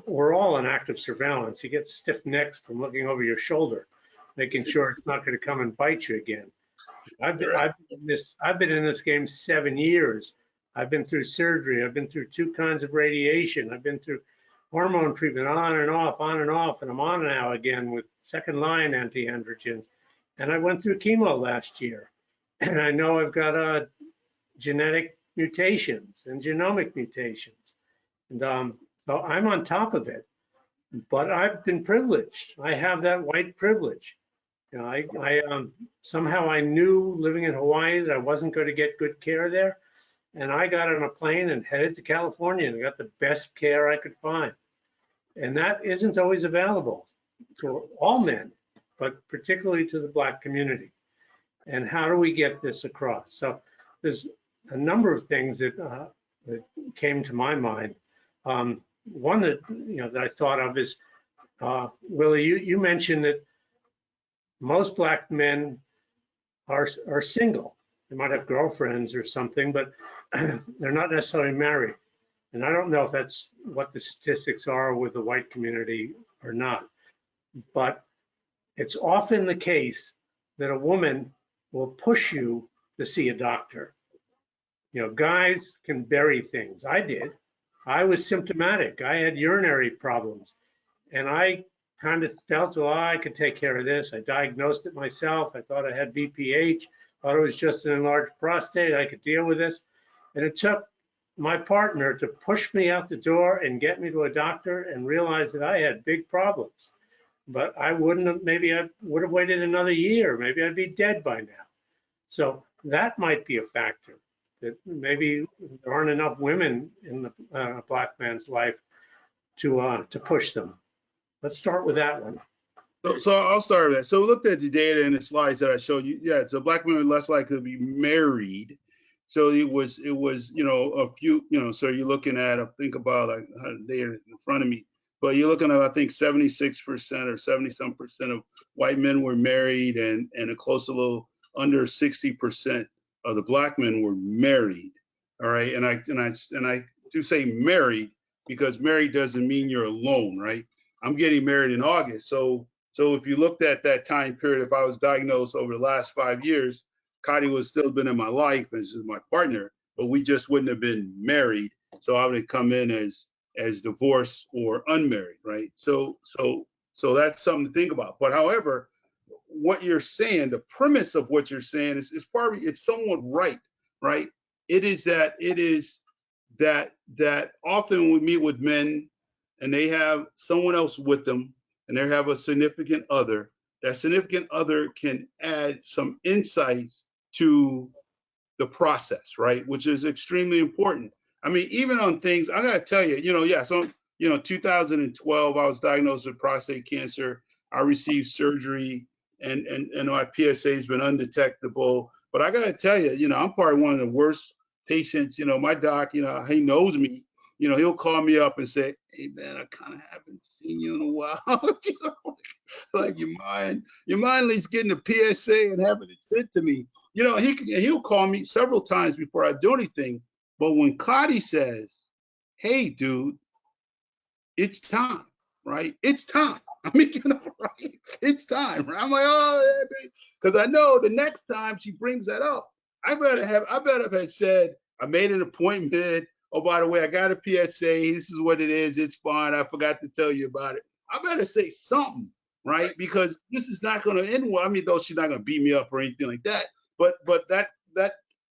we're all in active surveillance. You get stiff necks from looking over your shoulder, making sure it's not going to come and bite you again. I've been in this game 7 years. I've been through surgery. I've been through 2 kinds of radiation. I've been through hormone treatment on and off, and I'm on now again with second-line anti-androgens. And I went through chemo last year, and I know I've got genetic mutations and genomic mutations, and so I'm on top of it. But I've been privileged. I have that white privilege. Somehow I knew living in Hawaii that I wasn't going to get good care there, and I got on a plane and headed to California and got the best care I could find. And that isn't always available to all men, but particularly to the Black community. and how do we get this across? So there's a number of things that came to my mind. One that that I thought of is Willie, you mentioned that most Black men are single. They might have girlfriends or something, but they're not necessarily married. And I don't know if that's what the statistics are with the white community or not, but it's often the case that a woman will push you to see a doctor. Guys can bury things. I did. I was symptomatic. I had urinary problems, and I kind of felt, well, I could take care of this. I diagnosed it myself. I thought I had BPH, thought it was just an enlarged prostate. I could deal with this. And it took my partner to push me out the door and get me to a doctor and realize that I had big problems. But I wouldn't have, maybe I would have waited another year. Maybe I'd be dead by now. So that might be a factor, that maybe there aren't enough women in the Black man's life to push them. Let's start with that one. So I'll start with that. So we looked at the data and the slides that I showed you. Yeah, so Black women are less likely to be married. So it was a few, so you're looking at, think about like they're in front of me, but you're looking at, I think 76% or 70-some% of white men were married, and a close, a little under 60% of the Black men were married. All right, and I do say married because married doesn't mean you're alone, right? I'm getting married in August, so if you looked at that time period, if I was diagnosed over the last 5 years, Kadi would still been in my life as my partner, but we just wouldn't have been married. So I would have come in as divorced or unmarried, right? So that's something to think about. But however, what you're saying, the premise of what you're saying is probably, it's somewhat right? It is that often we meet with men and they have someone else with them and they have a significant other. That significant other can add some insights to the process, right? Which is extremely important. I mean, even on things, I gotta tell you, so 2012, I was diagnosed with prostate cancer. I received surgery, and my PSA has been undetectable. But I gotta tell you, I'm probably one of the worst patients. My doc, he knows me. He'll call me up and say, "Hey man, I kind of haven't seen you in a while." Like you mind at least getting a PSA and having it sent to me. He'll call me several times before I do anything. But when Kadi says, "Hey, dude, it's time," right? It's time. I mean, right? It's time. Right? I'm like, oh, yeah, because I know the next time she brings that up, I better have had said, I made an appointment. Oh, by the way, I got a PSA. This is what it is. It's fine. I forgot to tell you about it. I better say something, right? Because this is not going to end well. I mean, though she's not going to beat me up or anything like that. But that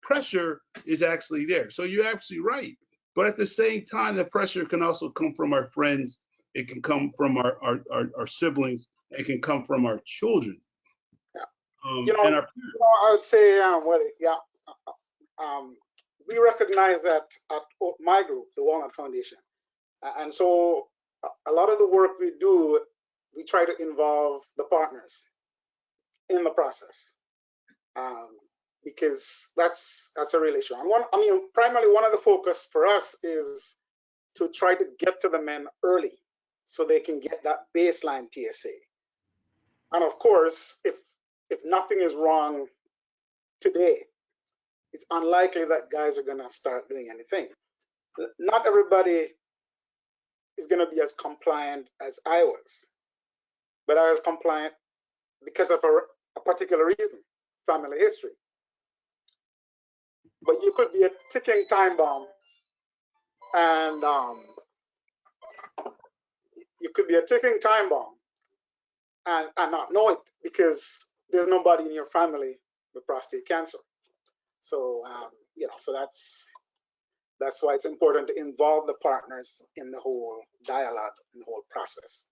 pressure is actually there. So you're absolutely right. But at the same time, the pressure can also come from our friends. It can come from our siblings. It can come from our children. Yeah. I would say, we recognize that at my group, the Walnut Foundation. And so a lot of the work we do, we try to involve the partners in the process, because that's a real issue. And primarily one of the focus for us is to try to get to the men early so they can get that baseline PSA. And of course, if nothing is wrong today, it's unlikely that guys are going to start doing anything. Not everybody is going to be as compliant as I was, but I was compliant because of a particular reason, family history. But you could be a ticking time bomb, and you could be a ticking time bomb and not know it because there's nobody in your family with prostate cancer. So so that's why it's important to involve the partners in the whole dialogue, in the whole process.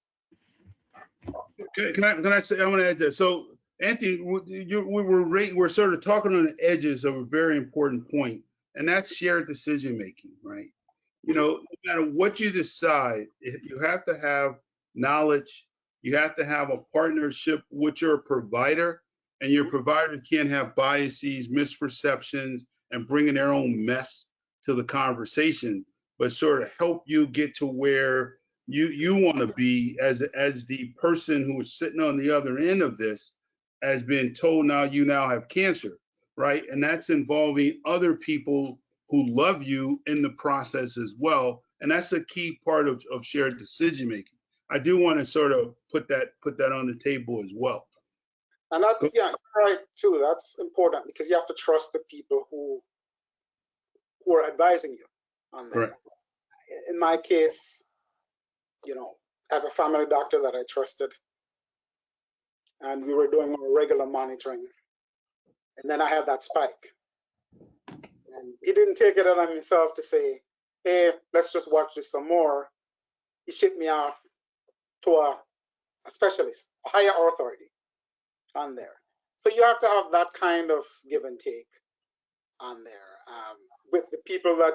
Can I say, I want to add that. So Anthony, we're sort of talking on the edges of a very important point, and that's shared decision making, right? No matter what you decide, you have to have knowledge. You have to have a partnership with your provider, and your provider can't have biases, misperceptions, and bringing their own mess to the conversation, but sort of help you get to where you want to be as the person who is sitting on the other end of this, has been told now you now have cancer, right? And that's involving other people who love you in the process as well. And that's a key part of shared decision making. I do want to sort of put that on the table as well. And that's, yeah, right too. That's important because you have to trust the people who are advising you on that. Correct. In my case, you know, I have a family doctor that I trusted, and we were doing regular monitoring. And then I had that spike. And he didn't take it on himself to say, hey, let's just watch this some more. He shipped me off to a specialist, a higher authority on there. So you have to have that kind of give and take on there with the people that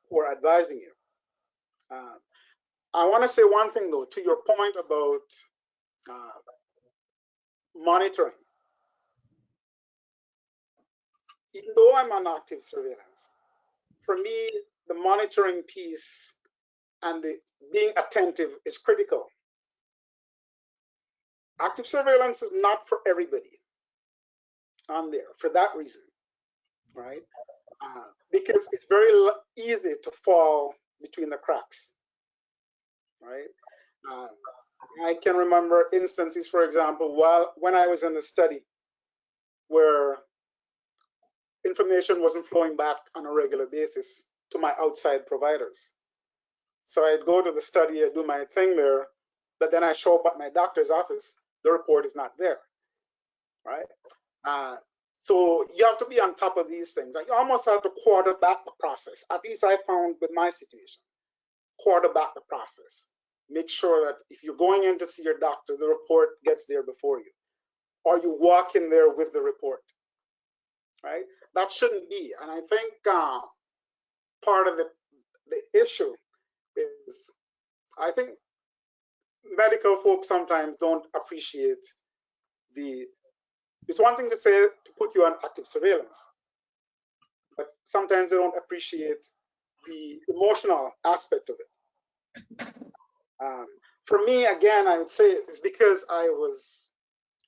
who are advising you. I want to say one thing though, to your point about monitoring. Even though I'm on active surveillance, for me, the monitoring piece and the being attentive is critical. Active surveillance is not for everybody on there for that reason, right? Because it's very easy to fall between the cracks, right? I can remember instances, for example, when I was in the study where information wasn't flowing back on a regular basis to my outside providers. So I'd go to the study, I'd do my thing there, but then I show up at my doctor's office, the report is not there, right? So you have to be on top of these things. You almost have to quarterback the process. At least I found with my situation, quarterback the process. Make sure that if you're going in to see your doctor, the report gets there before you, or you walk in there with the report, right? That shouldn't be. And I think part of the issue is, I think medical folks sometimes don't appreciate it's one thing to say to put you on active surveillance, but sometimes they don't appreciate the emotional aspect of it. For me, again, I would say it's because I was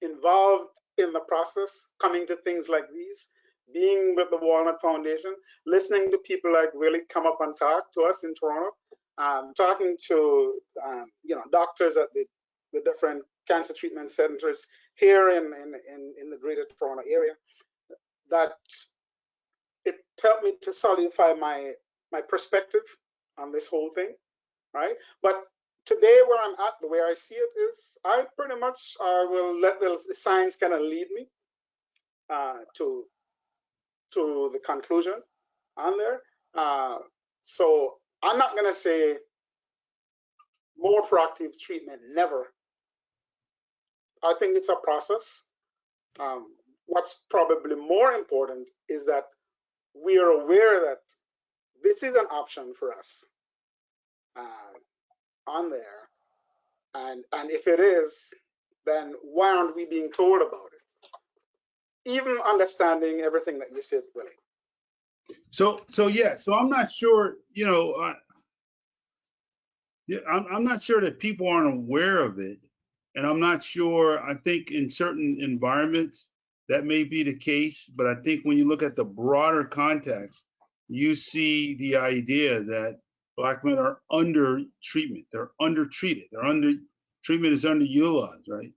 involved in the process, coming to things like these, being with the Walnut Foundation, listening to people like Willie come up and talk to us in Toronto, talking to doctors at the different cancer treatment centers here in the greater Toronto area, that it helped me to solidify my perspective on this whole thing, right? But today where I'm at, the way I see it is, I pretty much will let the science kind of lead me to the conclusion on there. So I'm not going to say more proactive treatment, never. I think it's a process. What's probably more important is that we are aware that this is an option for us on there. And if it is, then why aren't we being told about it? Even understanding everything that you said, Willie. So I'm not sure, I'm not sure that people aren't aware of it. And I'm not sure, I think in certain environments that may be the case, but I think when you look at the broader context, you see the idea that Black men are under treatment, they're undertreated, treatment is underutilized, right?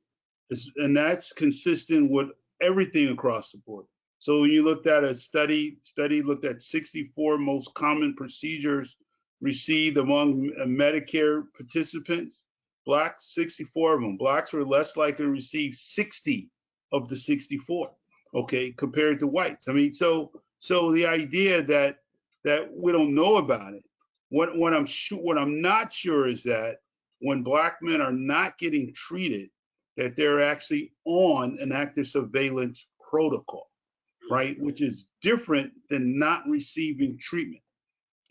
And that's consistent with everything across the board. So when you looked at a study looked at 64 most common procedures received among Medicare participants. Blacks, 64 of them. Blacks were less likely to receive 60 of the 64, okay, compared to whites. I mean, so the idea that we don't know about it. What I'm not sure is that when Black men are not getting treated, that they're actually on an active surveillance protocol, right? Which is different than not receiving treatment.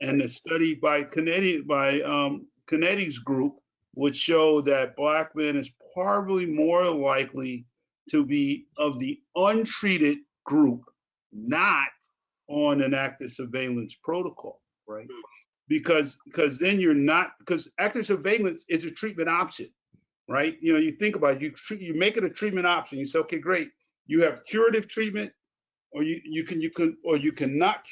And the study by Canetti's group would show that Black men is probably more likely to be of the untreated group, not on an active surveillance protocol, right? Because then you're not, because active surveillance is a treatment option, right? You know, you think about it, you make it a treatment option. You say, okay, great, you have curative treatment, or you can not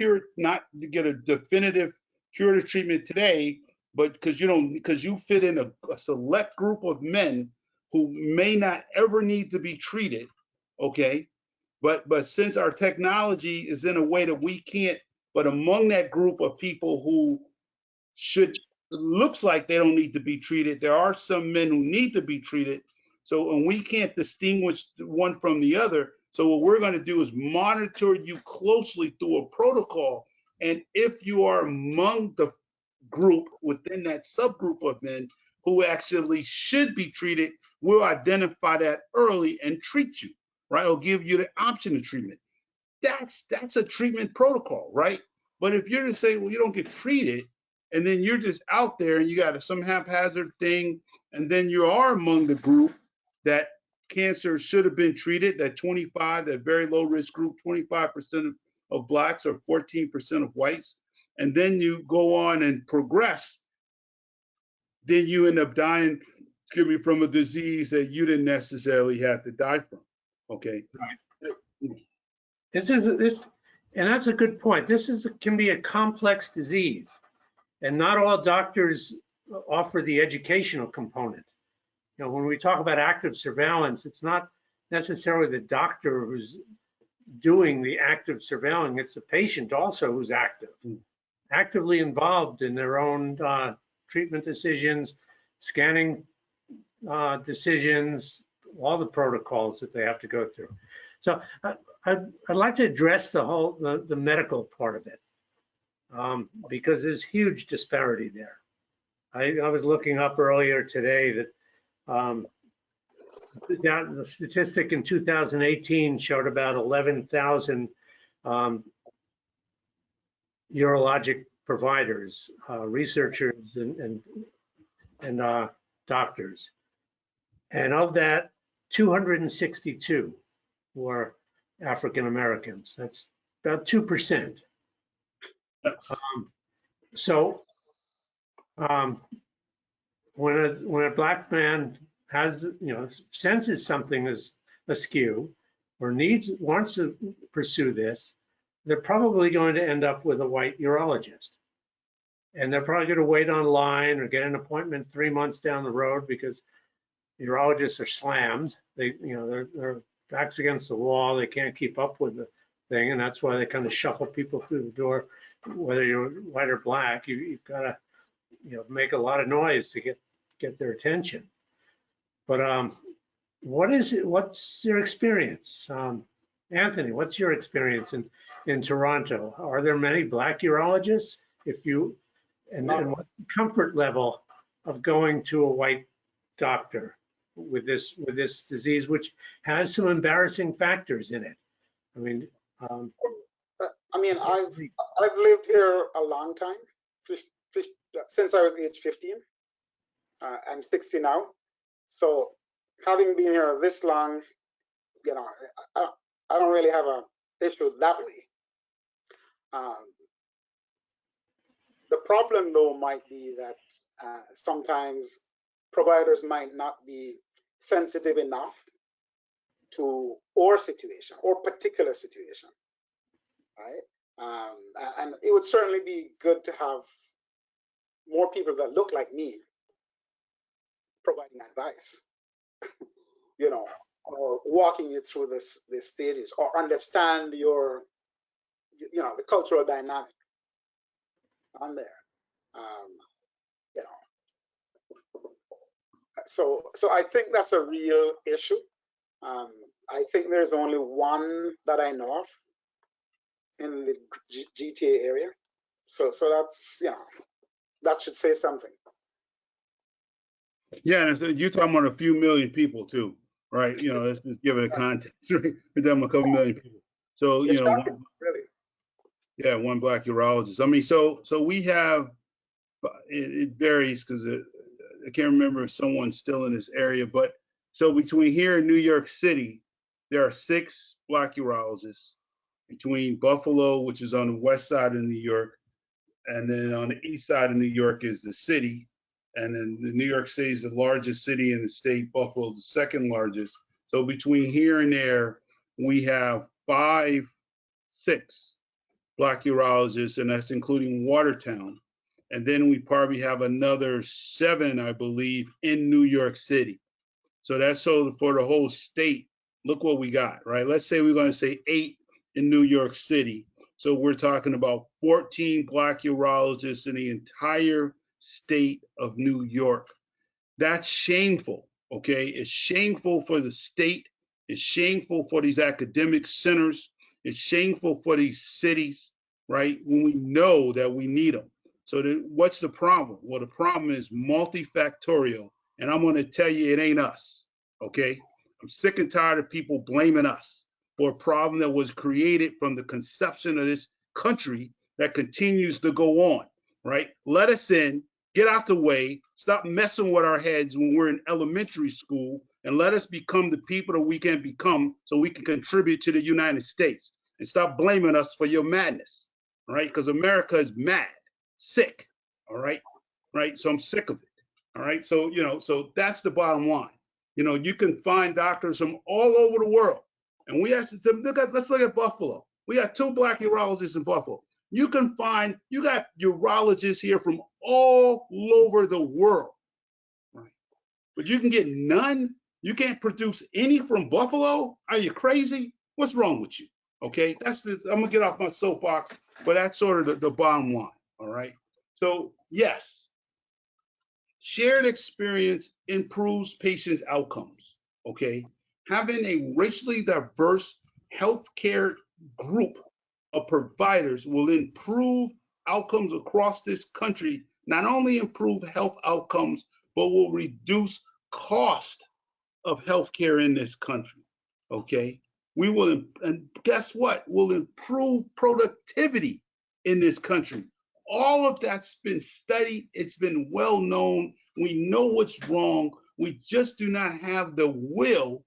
get a definitive curative treatment today, but because you fit in a select group of men who may not ever need to be treated, okay? But since our technology is in a way that we can't, but among that group of people who looks like they don't need to be treated, there are some men who need to be treated. So, and we can't distinguish one from the other. So what we're going to do is monitor you closely through a protocol. And if you are among the group within that subgroup of men who actually should be treated, we'll identify that early and treat you, right? Or give you the option of treatment. That's a treatment protocol, right? But if you're to say, well, you don't get treated, and then you're just out there and you got some haphazard thing, and then you are among the group that cancer should have been treated, that 25, that very low risk group, 25% of blacks or 14% of whites, and then you go on and progress, then you end up dying, excuse me, from a disease that you didn't necessarily have to die from, okay? Right. And that's a good point. Can be a complex disease, and not all doctors offer the educational component. You know, when we talk about active surveillance, it's not necessarily the doctor who's doing the active surveillance, it's the patient also who's actively involved in their own treatment decisions, scanning decisions, all the protocols that they have to go through. So I'd like to address the medical part of it, because there's huge disparity there. I was looking up earlier today that the statistic in 2018 showed about 11,000 urologic providers, researchers, and doctors. And of that, 262 were African Americans. That's about 2%. When a black man has, senses something is askew or wants to pursue this, they're probably going to end up with a white urologist. And they're probably going to wait online or get an appointment 3 months down the road because urologists are slammed. Their backs against the wall. They can't keep up with the thing, and that's why they kind of shuffle people through the door. Whether you're white or black, you've got to, make a lot of noise to get their attention. But what's your experience, Anthony? What's your experience in Toronto? Are there many black urologists? And what's the comfort level of going to a white doctor with this disease, which has some embarrassing factors in it? I mean, I've lived here a long time, since I was age 15. I'm 60 now, so having been here this long, I don't really have an issue that way. The problem, though, might be that sometimes providers might not be sensitive enough to our situation or particular situation, right? And it would certainly be good to have more people that look like me providing advice, or walking you through this stages, or understand your, the cultural dynamic on there. So I think that's a real issue. I think there's only one that I know of in the GTA area. So that's, that should say something. Yeah, and you're talking about a few million people too, right? Let's just give it a context, right? We're talking about a couple million people. So, really. Yeah, one black urologist. I mean, so we have, it varies because I can't remember if someone's still in this area, but so between here and New York City, there are 6 black urologists between Buffalo, which is on the west side of New York, and then on the east side of New York is the city. And then the New York City is the largest city in the state. Buffalo is the second largest. So between here and there, we have 5, 6 black urologists, and that's including Watertown. And then we probably have another 7, I believe, in New York City. So that's so for the whole state. Look what we got, right? Let's say we're going to say 8 in New York City. So we're talking about 14 black urologists in the entire state of New York. That's shameful, okay? It's shameful for the state. It's shameful for these academic centers. It's shameful for these cities, right? When we know that we need them. So what's the problem? Well, the problem is multifactorial. And I'm going to tell you, it ain't us, okay? I'm sick and tired of people blaming us for a problem that was created from the conception of this country that continues to go on, right? Let us in, get out the way, stop messing with our heads when we're in elementary school, and let us become the people that we can become so we can contribute to the United States, and stop blaming us for your madness, right? Because America is mad, sick, all right? Right? So I'm sick of it. All right. So, so that's the bottom line. You can find doctors from all over the world. And we asked them, let's look at Buffalo. We got 2 black urologists in Buffalo. You got urologists here from all over the world. Right. But you can get none. You can't produce any from Buffalo. Are you crazy? What's wrong with you? Okay. I'm going to get off my soapbox, but that's sort of the bottom line. All right. So, yes. Shared experience improves patients' outcomes, okay? Having a racially diverse healthcare group of providers will improve outcomes across this country, not only improve health outcomes, but will reduce cost of healthcare in this country, okay? And guess what? We'll improve productivity in this country. All of that's been studied. It's been well known. We know what's wrong. We just do not have the will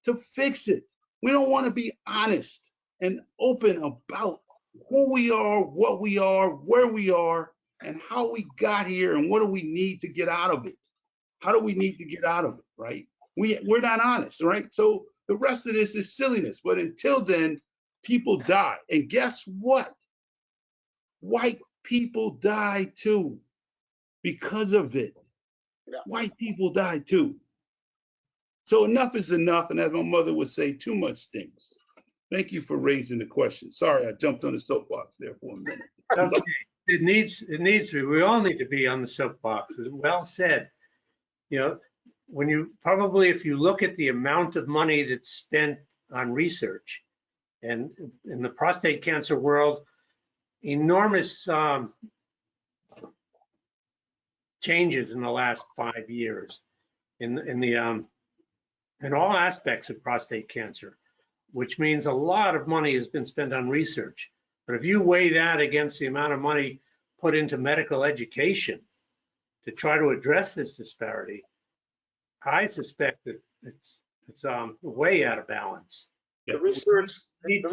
to fix it. We don't want to be honest and open about who we are, what we are, where we are, and how we got here, and what do we need to get out of it? How do we need to get out of it, right? We're not honest, right? So the rest of this is silliness. But until then, people die. And guess what? White people die too because of it. Yeah. White people die too. So enough is enough. And as my mother would say, too much stinks. Thank you for raising the question. Sorry, I jumped on the soapbox there for a minute. Okay. It needs to be. We all need to be on the soapbox. Well said. If you look at the amount of money that's spent on research, and in the prostate cancer world, enormous changes in the last 5 years in all aspects of prostate cancer, which means a lot of money has been spent on research. But if you weigh that against the amount of money put into medical education to try to address this disparity, I suspect that it's way out of balance. The research, Create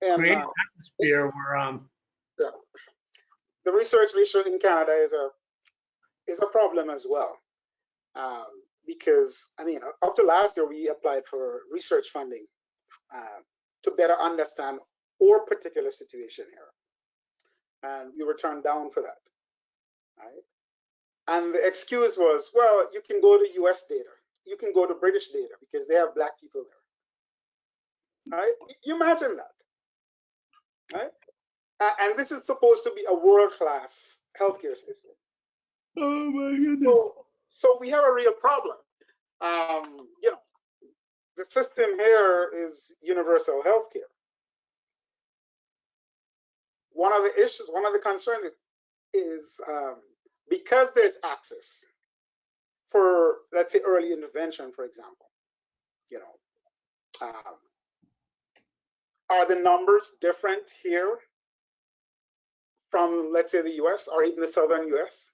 and an atmosphere where the research in Canada is a problem as well, because up to last year we applied for research funding to better understand our particular situation here, and we were turned down for that, right? And the excuse was, well, you can go to US data, you can go to British data because they have black people there, right? You imagine that, right? And this is supposed to be a world-class healthcare system. Oh my goodness. So we have a real problem. The system here is universal healthcare. One of the issues, one of the concerns is because there's access for, let's say, early intervention, for example, are the numbers different here from, let's say, the US or even the southern US?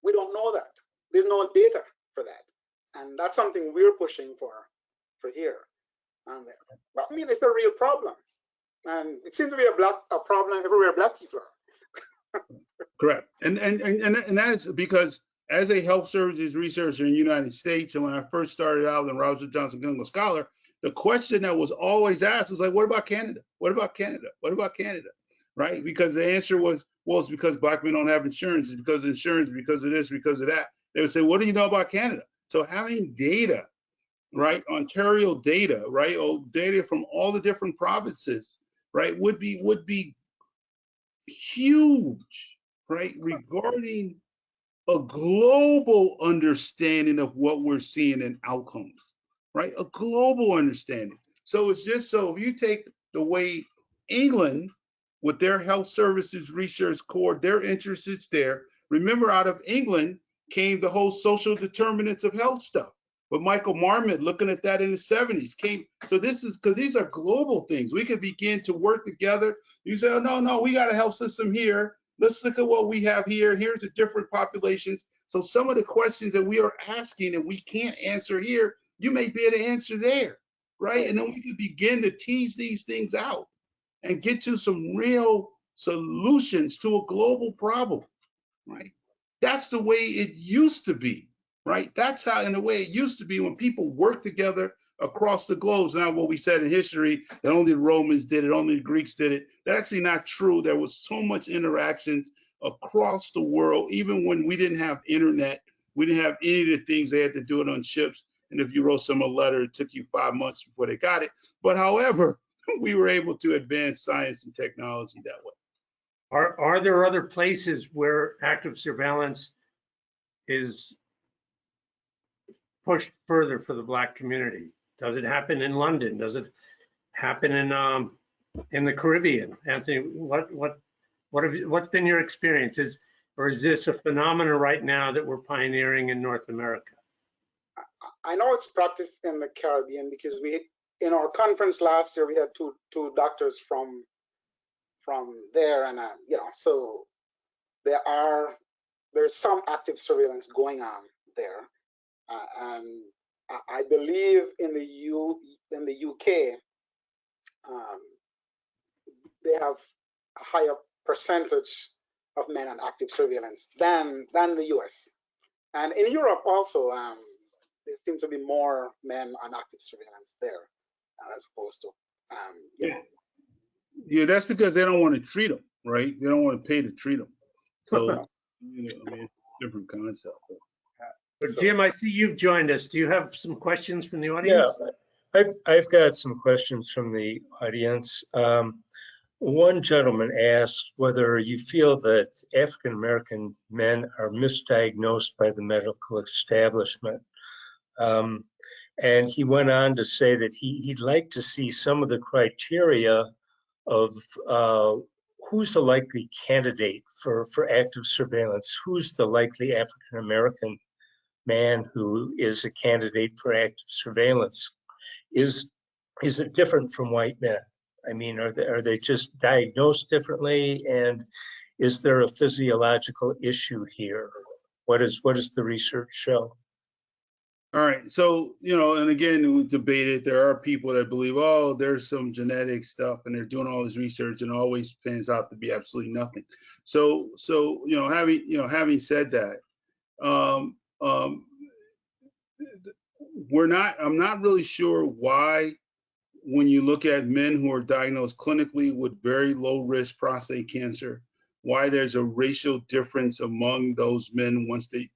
We don't know that. There's no data for that. And that's something we're pushing for here. And well, I mean, it's a real problem, and it seems to be a problem everywhere Black people are. Correct. And that is because as a health services researcher in the United States, and when I first started out in Robert Johnson Clinical Scholar, the question that was always asked was like, what about Canada? What about Canada? What about Canada? Right? Because the answer was, well, it's because Black men don't have insurance. It's because of insurance, because of this, because of that. They would say, what do you know about Canada? So having data, right, Ontario data, right, data from all the different provinces, right, would be huge, right, regarding a global understanding of what we're seeing in outcomes, right? A global understanding. So it's just so if you take the way England with their health services research core, their interest is there. Remember, out of England came the whole social determinants of health stuff. But Michael Marmot, looking at that in the 70s, came. So this is because these are global things. We could begin to work together. You say, oh, no, we got a health system here. Let's look at what we have here. Here's the different populations. So some of the questions that we are asking and we can't answer here, you may be able to answer there, right? And then we can begin to tease these things out and get to some real solutions to a global problem, right? That's the way it used to be, right? That's how, in the way it used to be when people worked together across the globe. Now, what we said in history, that only the Romans did it, only the Greeks did it. That's actually not true. There was so much interactions across the world, even when we didn't have internet, we didn't have any of the things. They had to do it on ships. And if you wrote someone a letter, it took you 5 months before they got it. But however, we were able to advance science and technology that way. Are there other places where active surveillance is pushed further for the Black community? Does it happen in London? Does it happen in the Caribbean? Anthony, what's been your experience? Is this a phenomenon right now that we're pioneering in North America? I know it's practiced in the Caribbean because in our conference last year we had two doctors from there, and so there's some active surveillance going on there, and I believe in the UK they have a higher percentage of men on active surveillance than the US, and in Europe also there seems to be more men on active surveillance there as opposed to Yeah, that's because they don't want to treat them, right? They don't want to pay to treat them. So, different concept. But Jim, I see you've joined us. Do you have some questions from the audience? Yeah, I've got some questions from the audience. One gentleman asked whether you feel that African American men are misdiagnosed by the medical establishment. And he went on to say that he'd like to see some of the criteria of who's the likely candidate for active surveillance, who's the likely African American man who is a candidate for active surveillance. Is it different from white men? I mean, are they just diagnosed differently? And is there a physiological issue here? What does the research show? All right, so, and again, we debated, there are people that believe, oh, there's some genetic stuff and they're doing all this research and it always pans out to be absolutely nothing. So, having said that, I'm not really sure why, when you look at men who are diagnosed clinically with very low risk prostate cancer, why there's a racial difference among those men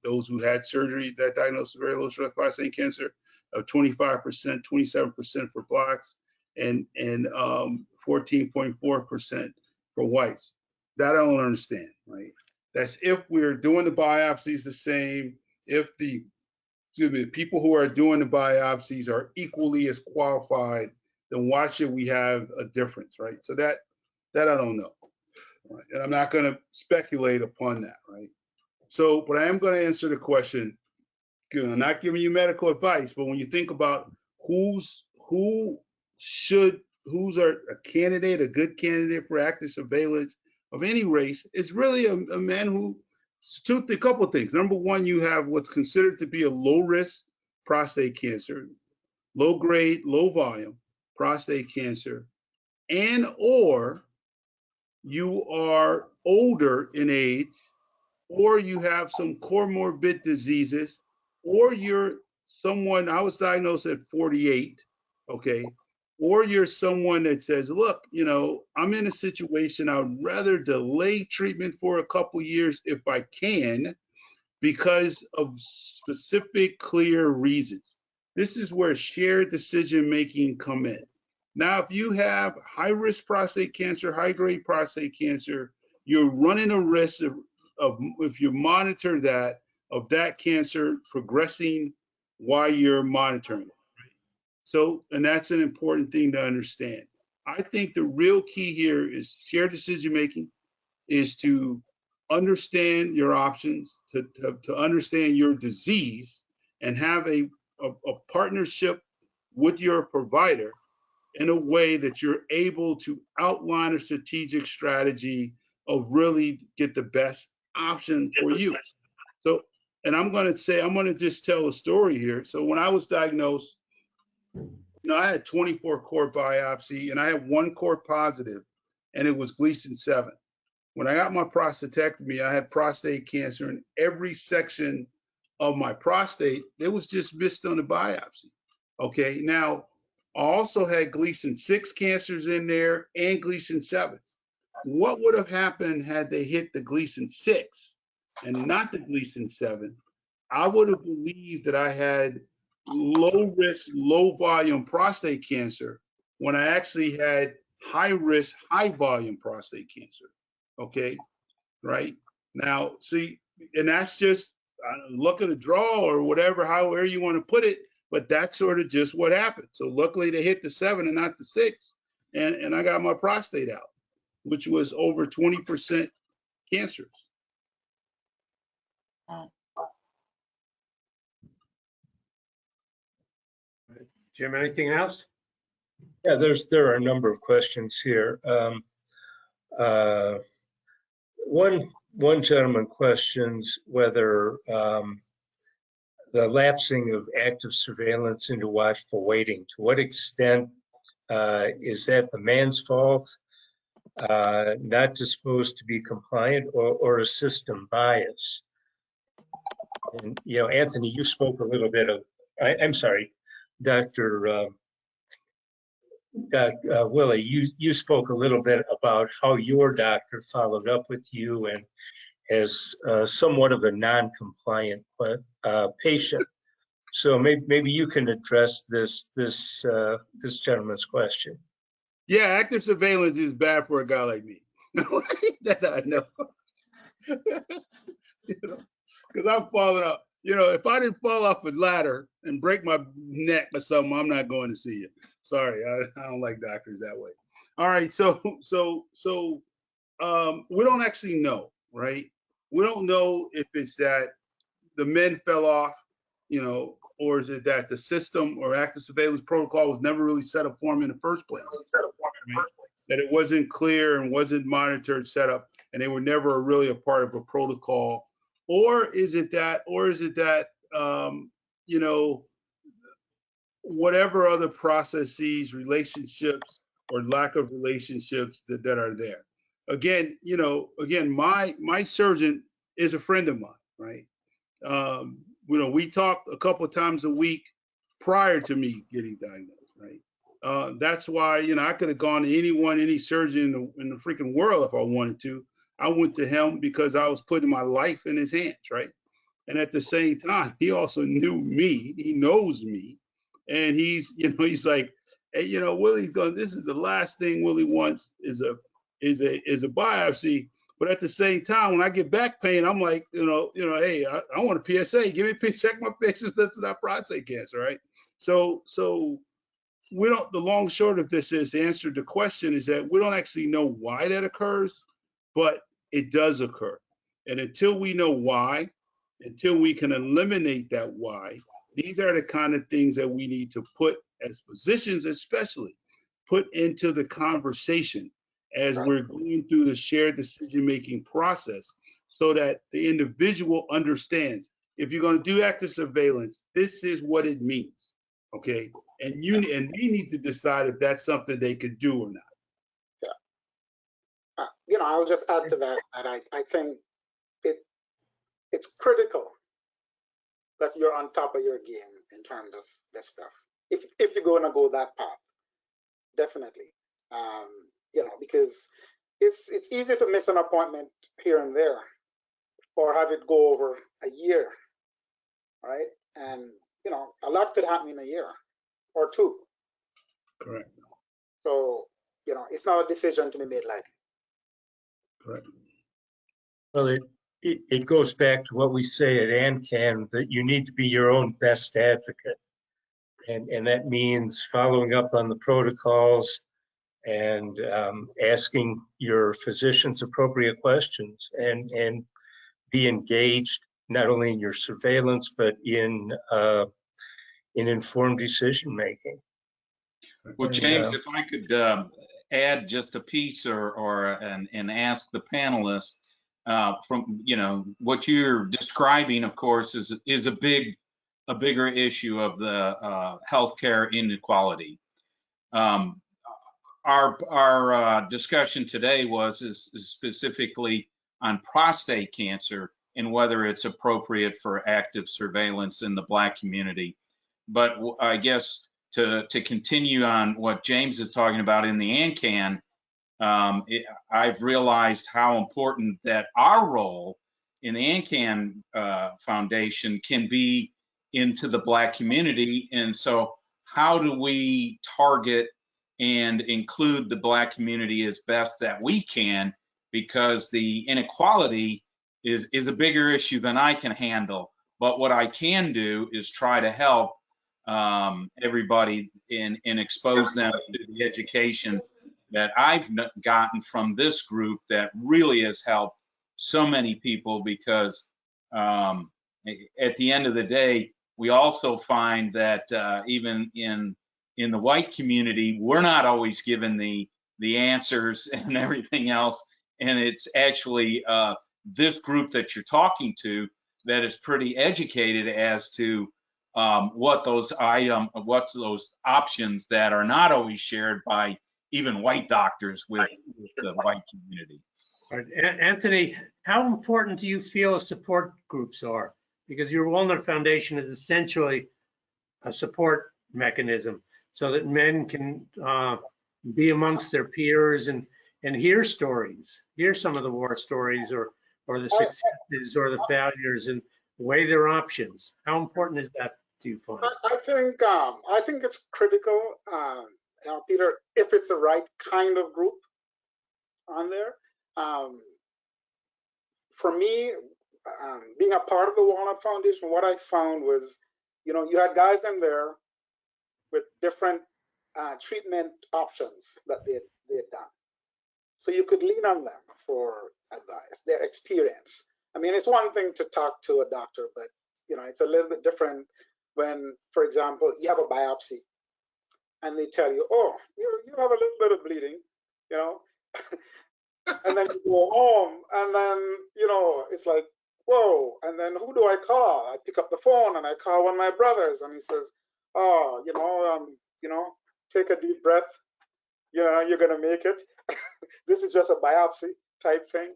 those who had surgery that diagnosed with very low risk prostate cancer of 25%, 27% for blacks, and 14.4% for whites. That I don't understand, right? That's if we're doing the biopsies the same, if the people who are doing the biopsies are equally as qualified, then why should we have a difference, right? So that I don't know. Right. And I'm not going to speculate upon that, right? So, but I am going to answer the question. I'm not giving you medical advice, but when you think about who's a candidate, a good candidate for active surveillance of any race, it's really a man who, a couple of things. Number one, you have what's considered to be a low risk prostate cancer, low grade, low volume prostate cancer, and or you are older in age, or you have some comorbid diseases, or you're someone, I was diagnosed at 48, okay, or you're someone that says, look, you know, I'm in a situation, I would rather delay treatment for a couple years if I can, because of specific, clear reasons. This is where shared decision-making come in. Now, if you have high-risk prostate cancer, high-grade prostate cancer, you're running a risk of, if you monitor that, of that cancer progressing while you're monitoring it. So, and that's an important thing to understand. I think the real key here is shared decision-making, is to understand your options, to understand your disease, and have a partnership with your provider in a way that you're able to outline a strategic strategy of really get the best option for you. So, and I'm going to just tell a story here. So when I was diagnosed, you know, I had 24 core biopsy and I had one core positive, and it was Gleason 7. When I got my prostatectomy, I had prostate cancer in every section of my prostate. It was just missed on the biopsy. Okay, now I also had Gleason 6 cancers in there and Gleason 7s. What would have happened had they hit the Gleason 6 and not the Gleason 7? I would have believed that I had low risk, low volume prostate cancer when I actually had high risk, high volume prostate cancer. Okay, right? Now, see, and that's just luck of the draw or whatever, however you want to put it, but that's sort of just what happened. So luckily they hit the 7 and not the 6, and I got my prostate out, which was over 20% cancerous. Jim, anything else? Yeah, there are a number of questions here. One gentleman questions whether the lapsing of active surveillance into watchful waiting, to what extent is that the man's fault, not disposed to be compliant, or a system bias? And, you know, Anthony, you spoke a little bit of, I'm sorry, Dr. Willie, you spoke a little bit about how your doctor followed up with you and as somewhat of a non-compliant patient. So maybe you can address this gentleman's question. Yeah, active surveillance is bad for a guy like me. That I know. You know, because I'm falling off. You know, if I didn't fall off a ladder and break my neck or something, I'm not going to see you. Sorry, I don't like doctors that way. All right, so we don't actually know, right? We don't know if it's that the men fell off, you know, or is it that the system or active surveillance protocol was never really set up for them in the first place? Right? That it wasn't clear and wasn't monitored, set up, and they were never really a part of a protocol. Or is it that, you know, whatever other processes, relationships, or lack of relationships that are there. Again, you know, my surgeon is a friend of mine, right? You know, we talk a couple of times a week prior to me getting diagnosed, right? That's why, you know, I could have gone to any surgeon in the freaking world if I wanted to. I went to him because I was putting my life in his hands, right? And at the same time, he also knew me. He knows me, and he's, you know, he's like, hey, you know, Willie's going. This is the last thing Willie wants is a biopsy. But at the same time, when I get back pain, I'm like, you know, hey, I want a PSA. Give me check my pictures. That's not prostate cancer, right? So we don't. The long short of this is, the answer to the question is that we don't actually know why that occurs, but it does occur. And until we know why, until we can eliminate that why, these are the kind of things that we need to put, as physicians especially, put into the conversation as we're going through the shared decision-making process, so that the individual understands if you're going to do active surveillance, this is what it means, okay? And they need to decide if that's something they could do or not. I'll just add to that, I think it's critical that you're on top of your game in terms of this stuff. If you're going to go that path, definitely, because it's easy to miss an appointment here and there, or have it go over a year, right? And a lot could happen in a year or two. Correct. So it's not a decision to be made lightly. Correct. Well, it goes back to what we say at Ancan, that you need to be your own best advocate. And that means following up on the protocols and asking your physicians appropriate questions and be engaged not only in your surveillance, but in informed decision making. Well, James, if I could add just a piece and ask the panelists from what you're describing, of course, is a bigger issue of the healthcare inequality. Our discussion today is specifically on prostate cancer and whether it's appropriate for active surveillance in the Black community. But I guess to continue on what James is talking about in the Ancan, I've realized how important that our role in the Ancan Foundation can be into the Black community. And so how do we target and include the Black community as best that we can, because the inequality is a bigger issue than I can handle. But what I can do is try to help everybody and expose them to the education that I've gotten from this group that really has helped so many people, because at the end of the day, we also find that even in the white community, we're not always given the answers and everything else. And it's actually this group that you're talking to that is pretty educated as to what those options that are not always shared by even white doctors with the white community. All right. Anthony, how important do you feel support groups are? Because your Walnut Foundation is essentially a support mechanism so that men can be amongst their peers and hear stories, hear some of the war stories or the successes or the failures, and weigh their options. How important is that, do you find? I think it's critical, Peter, if it's the right kind of group on there. For me, being a part of the Walnut Foundation, what I found was, you had guys in there with different treatment options that they had done. So you could lean on them for advice, their experience. I mean, it's one thing to talk to a doctor, but it's a little bit different when, for example, you have a biopsy and they tell you, oh, you have a little bit of bleeding, and then you go home and then, it's like, whoa, and then who do I call? I pick up the phone and I call one of my brothers and he says, oh, take a deep breath, you're gonna make it. This is just a biopsy type thing.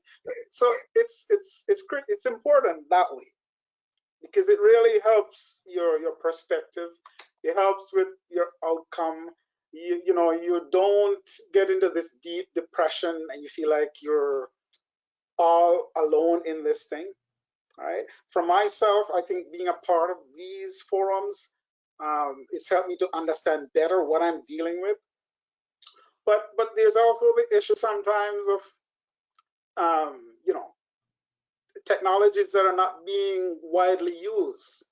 So it's important that way, because it really helps your perspective. It helps with your outcome. You don't get into this deep depression and you feel like you're all alone in this thing. All right. For myself, I think being a part of these forums, it's helped me to understand better what I'm dealing with. But there's also the issue sometimes of technologies that are not being widely used,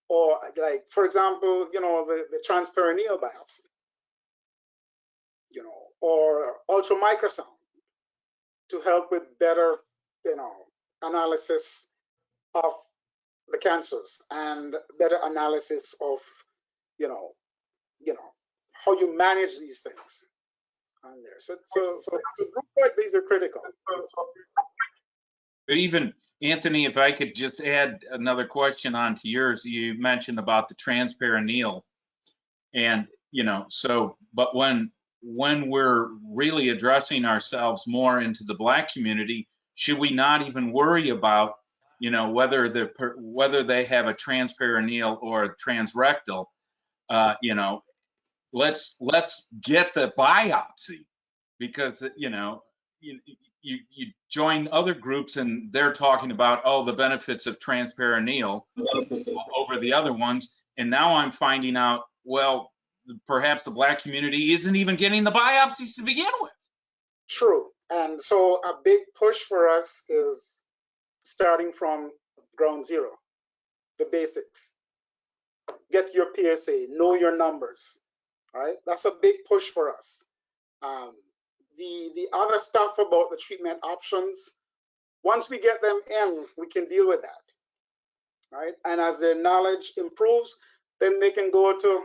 for example, the transperineal biopsy, or ultramicrosound to help with better, analysis of the cancers and better analysis of, how you manage these things on there. So groups like these are critical. But Anthony, if I could just add another question onto yours. You mentioned about the transperineal, and but when we're really addressing ourselves more into the Black community, should we not even worry about, whether they have a transperineal or a transrectal? Let's get the biopsy, because you join other groups and they're talking about, oh, the benefits of transperineal over the other ones, and now I'm finding out, well, perhaps the Black community isn't even getting the biopsies to begin with. True. And so a big push for us is starting from ground zero, the basics. Get your PSA, know your numbers, right? That's a big push for us. The other stuff about the treatment options, once we get them in, we can deal with that, right? And as their knowledge improves, then they can go to,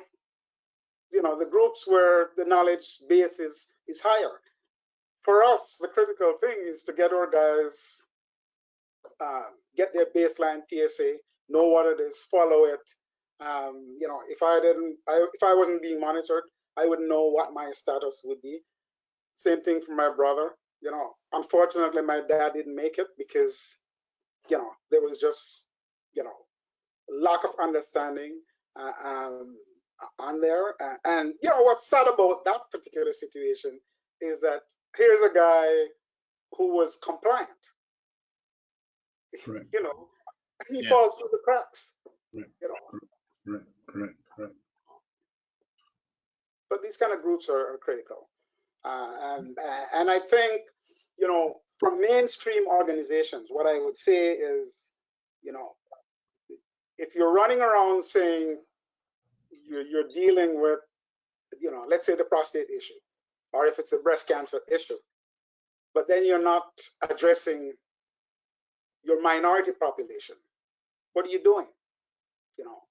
the groups where the knowledge base is higher. For us, the critical thing is to get our guys, get their baseline PSA, know what it is, follow it. If I wasn't being monitored, I wouldn't know what my status would be. Same thing for my brother. Unfortunately, my dad didn't make it because, there was just, lack of understanding on there. And what's sad about that particular situation is that here's a guy who was compliant. Right. He falls through the cracks. Right. But these kind of groups are critical. And I think, from mainstream organizations, what I would say is, if you're running around saying you're dealing with, let's say the prostate issue, or if it's a breast cancer issue, but then you're not addressing your minority population, what are you doing?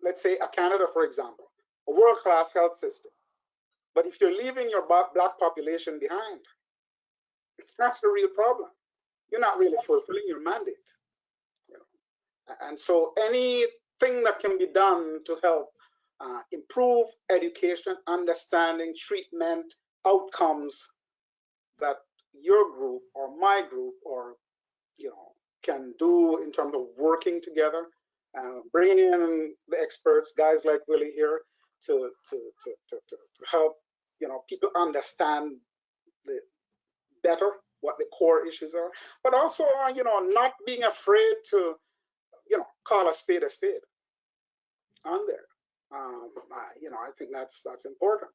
Let's say Canada, for example, a world-class health system. But if you're leaving your Black population behind, that's the real problem. You're not really fulfilling your mandate. And so anything that can be done to help improve education, understanding, treatment, outcomes that your group or my group or can do in terms of working together, bringing in the experts, guys like Willie here, to help people understand better what the core issues are, but also not being afraid to call a spade on there. I think that's important.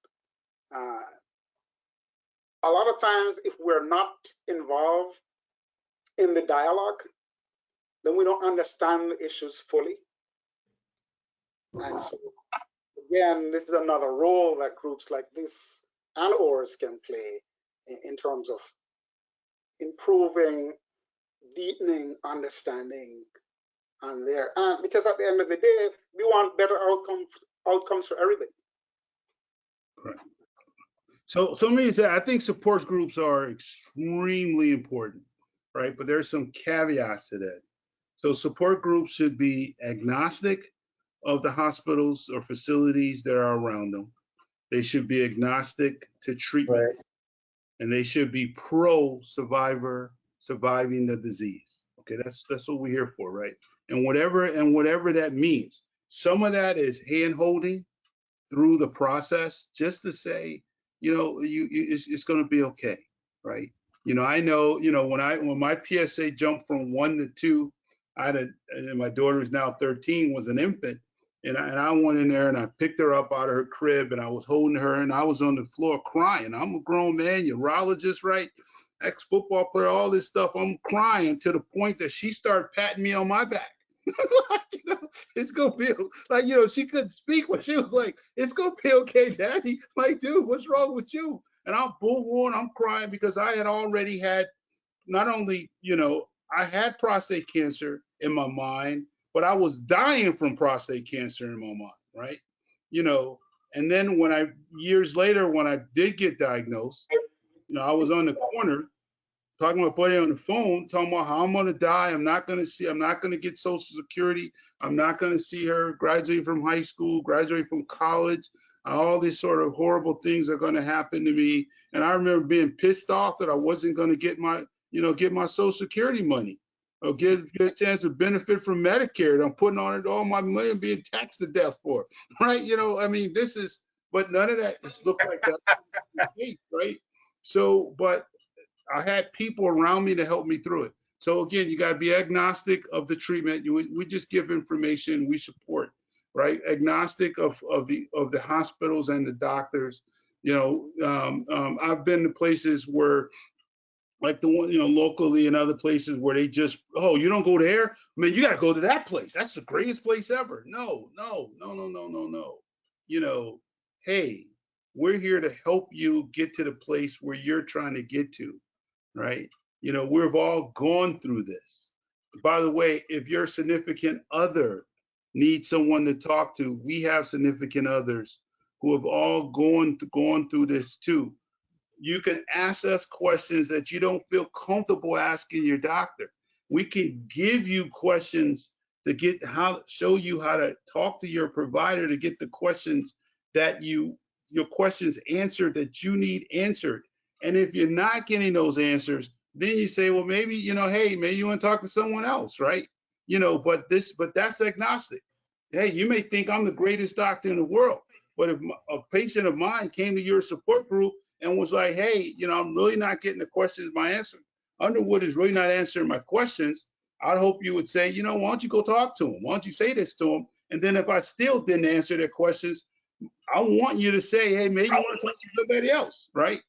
A lot of times, if we're not involved in the dialogue, then we don't understand the issues fully. And so, again, this is another role that groups like this and ours can play in terms of improving, deepening understanding on there. And because at the end of the day, we want better outcomes for everybody. Right. So let me say, I think support groups are extremely important, right? But there's some caveats to that. So support groups should be agnostic of the hospitals or facilities that are around them. They should be agnostic to treatment. Right. And they should be pro surviving the disease. Okay, that's what we're here for, right? And whatever that means. Some of that is hand-holding through the process, just to say, it's going to be okay, right? I know, when my PSA jumped from 1 to 2, and my daughter is now 13, was an infant, and I went in there and I picked her up out of her crib and I was holding her and I was on the floor crying. I'm a grown man, urologist, right? Ex-football player, all this stuff. I'm crying to the point that she started patting me on my back. It's gonna be like, she couldn't speak, but she was like, it's gonna be okay, Daddy. Like, dude, what's wrong with you? And I'm bullhorn, I'm crying because I had already had, not only, I had prostate cancer in my mind, but I was dying from prostate cancer in my mind, right? And then years later, when I did get diagnosed, I was on the corner talking to my buddy on the phone, talking about how I'm gonna die. I'm not gonna get Social Security. I'm not gonna see her graduate from high school, graduate from college. All these sort of horrible things are gonna happen to me. And I remember being pissed off that I wasn't gonna get my Social Security money or get a chance to benefit from Medicare. And I'm putting on it all my money and being taxed to death for it, right? I mean, but none of that just looked like that, right? So, but I had people around me to help me through it. So again, you got to be agnostic of the treatment. We just give information, we support, right? Agnostic of the hospitals and the doctors. I've been to places where, like the one, locally and other places where they just, oh, you don't go there? I mean, you got to go to that place. That's the greatest place ever. No. Hey, we're here to help you get to the place where you're trying to get to, right? We've all gone through this. By the way, if your significant other needs someone to talk to, we have significant others who have all gone through this too. You can ask us questions that you don't feel comfortable asking your doctor. We can give you questions to show you how to talk to your provider to get the questions that your questions answered that you need answered. And if you're not getting those answers, then you say, well, maybe, hey, maybe you want to talk to someone else, right? But that's agnostic. Hey, you may think I'm the greatest doctor in the world, but if a patient of mine came to your support group and was like, hey, I'm really not getting the questions my answer. Underwood is really not answering my questions. I'd hope you would say, why don't you go talk to him? Why don't you say this to him? And then if I still didn't answer their questions, I want you to say, hey, maybe you want to talk to somebody else, right?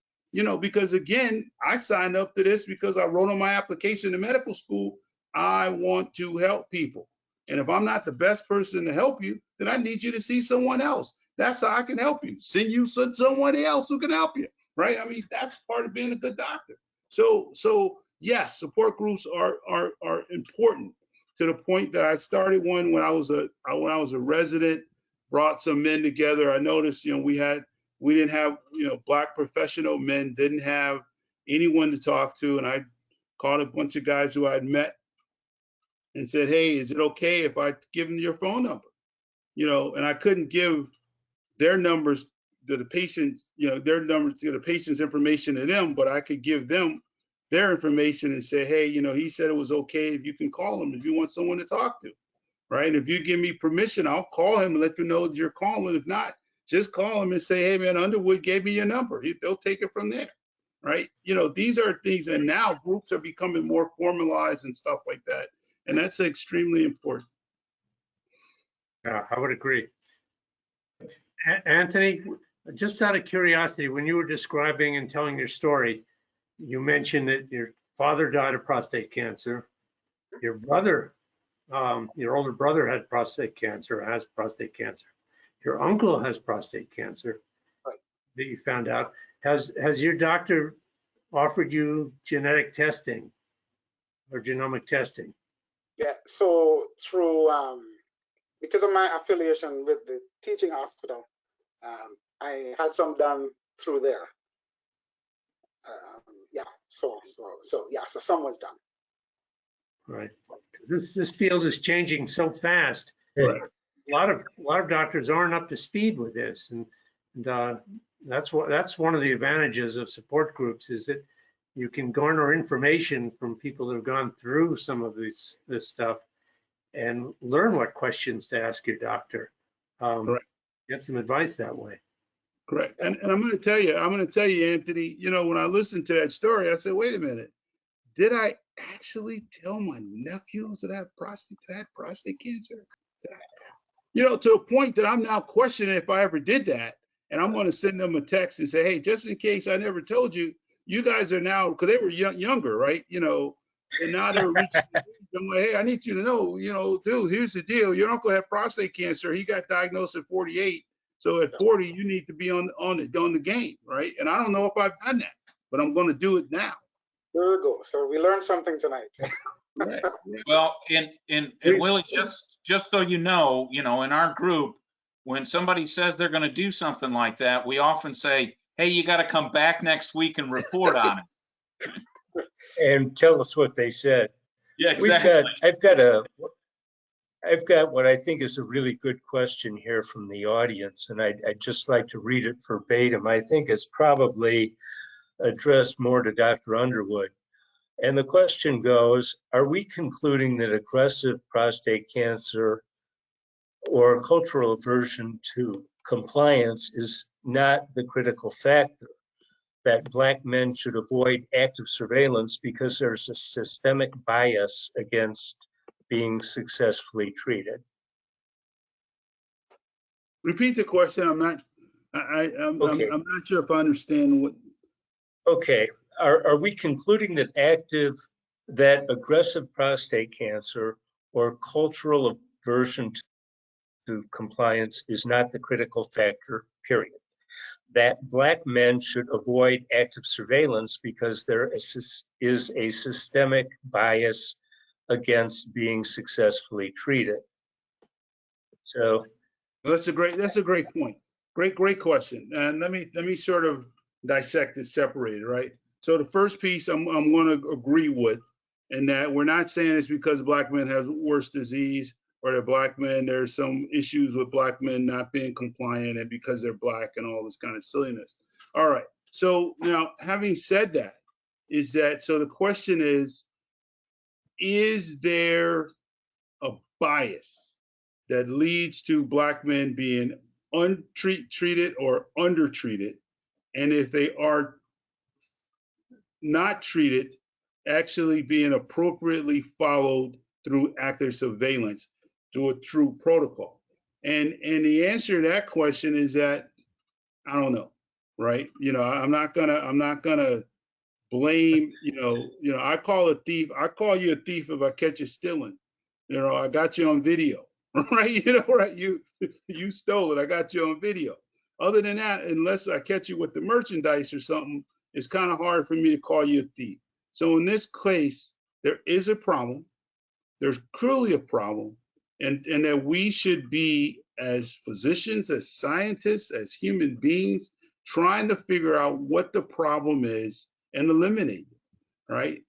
Because again, I signed up to this because I wrote on my application to medical school, I want to help people. And if I'm not the best person to help you, then I need you to see someone else. That's how I can help you. Send you someone else who can help you, right? I mean, that's part of being a good doctor. So yes, support groups are important to the point that I started one when I was a resident, brought some men together. I noticed, we didn't have, Black professional men didn't have anyone to talk to. And I called a bunch of guys who I'd met and said, hey, is it okay if I give them your phone number? And I couldn't give their numbers to the patients, their numbers to the patient's information to them, but I could give them their information and say, hey, he said it was okay if you can call him if you want someone to talk to, right? And if you give me permission, I'll call him and let you know that you're calling. If not, just call him and say, hey, man, Underwood gave me your number. They'll take it from there, right? These are things, and now groups are becoming more formalized and stuff like that. And that's extremely important. Yeah, I would agree. Anthony, just out of curiosity, when you were describing and telling your story, you mentioned that your father died of prostate cancer. Your brother, your older brother had prostate cancer, has prostate cancer. Your uncle has prostate cancer that you found out. Has your doctor offered you genetic testing or genomic testing? Yeah, so through, because of my affiliation with the teaching hospital, I had some done through there. Yeah, so some was done. Right. This field is changing so fast. Right. A lot of doctors aren't up to speed with this, and that's one of the advantages of support groups is that you can garner information from people that have gone through some of this stuff and learn what questions to ask your doctor. Get some advice that way. Correct. And I'm going to tell you, Anthony, when I listened to that story, I said, wait a minute, did I actually tell my nephews that I had prostate cancer? To a point that I'm now questioning if I ever did that. And I'm going to send them a text and say, hey, just in case I never told you, you guys are now, because they were younger, right? And now they're reaching the age. I'm like, hey, I need you to know, dude, here's the deal. Your uncle had prostate cancer. He got diagnosed at 48. So at 40, you need to be on the game, right? And I don't know if I've done that, but I'm going to do it now. There we go. So we learned something tonight. Right. Well, and Willie, just so you know, in our group, when somebody says they're going to do something like that, we often say, hey, you got to come back next week and report on it. and tell us what they said. Yeah, exactly. I've got what I think is a really good question here from the audience, and I'd just like to read it verbatim. I think it's probably addressed more to Dr. Underwood. And the question goes, are we concluding that aggressive prostate cancer or cultural aversion to compliance is not the critical factor, that Black men should avoid active surveillance because there's a systemic bias against being successfully treated? Repeat the question. I'm not sure if I understand what. Okay, are we concluding that aggressive prostate cancer or cultural aversion to compliance is not the critical factor, period? That Black men should avoid active surveillance because there is a systemic bias against being successfully treated. So That's a great point. Great question. And let me sort of dissect it, separate it, right? So the first piece I'm going to agree with, in that we're not saying it's because Black men have worse disease, or that Black men, there's some issues with Black men not being compliant and because they're Black and all this kind of silliness. All right. So now, having said that, so the question is there a bias that leads to Black men being untreated or undertreated? And if they are not treated, actually being appropriately followed through active surveillance, through a true protocol? And the answer to that question is that I don't know, right? I'm not gonna blame, I call you a thief if I catch you stealing. I got you on video, right? Right? You stole it. I got you on video. Other than that, unless I catch you with the merchandise or something, it's kind of hard for me to call you a thief. So in this case, there is a problem. There's clearly a problem, and that we should be, as physicians, as scientists, as human beings, trying to figure out what the problem is and eliminate it, right?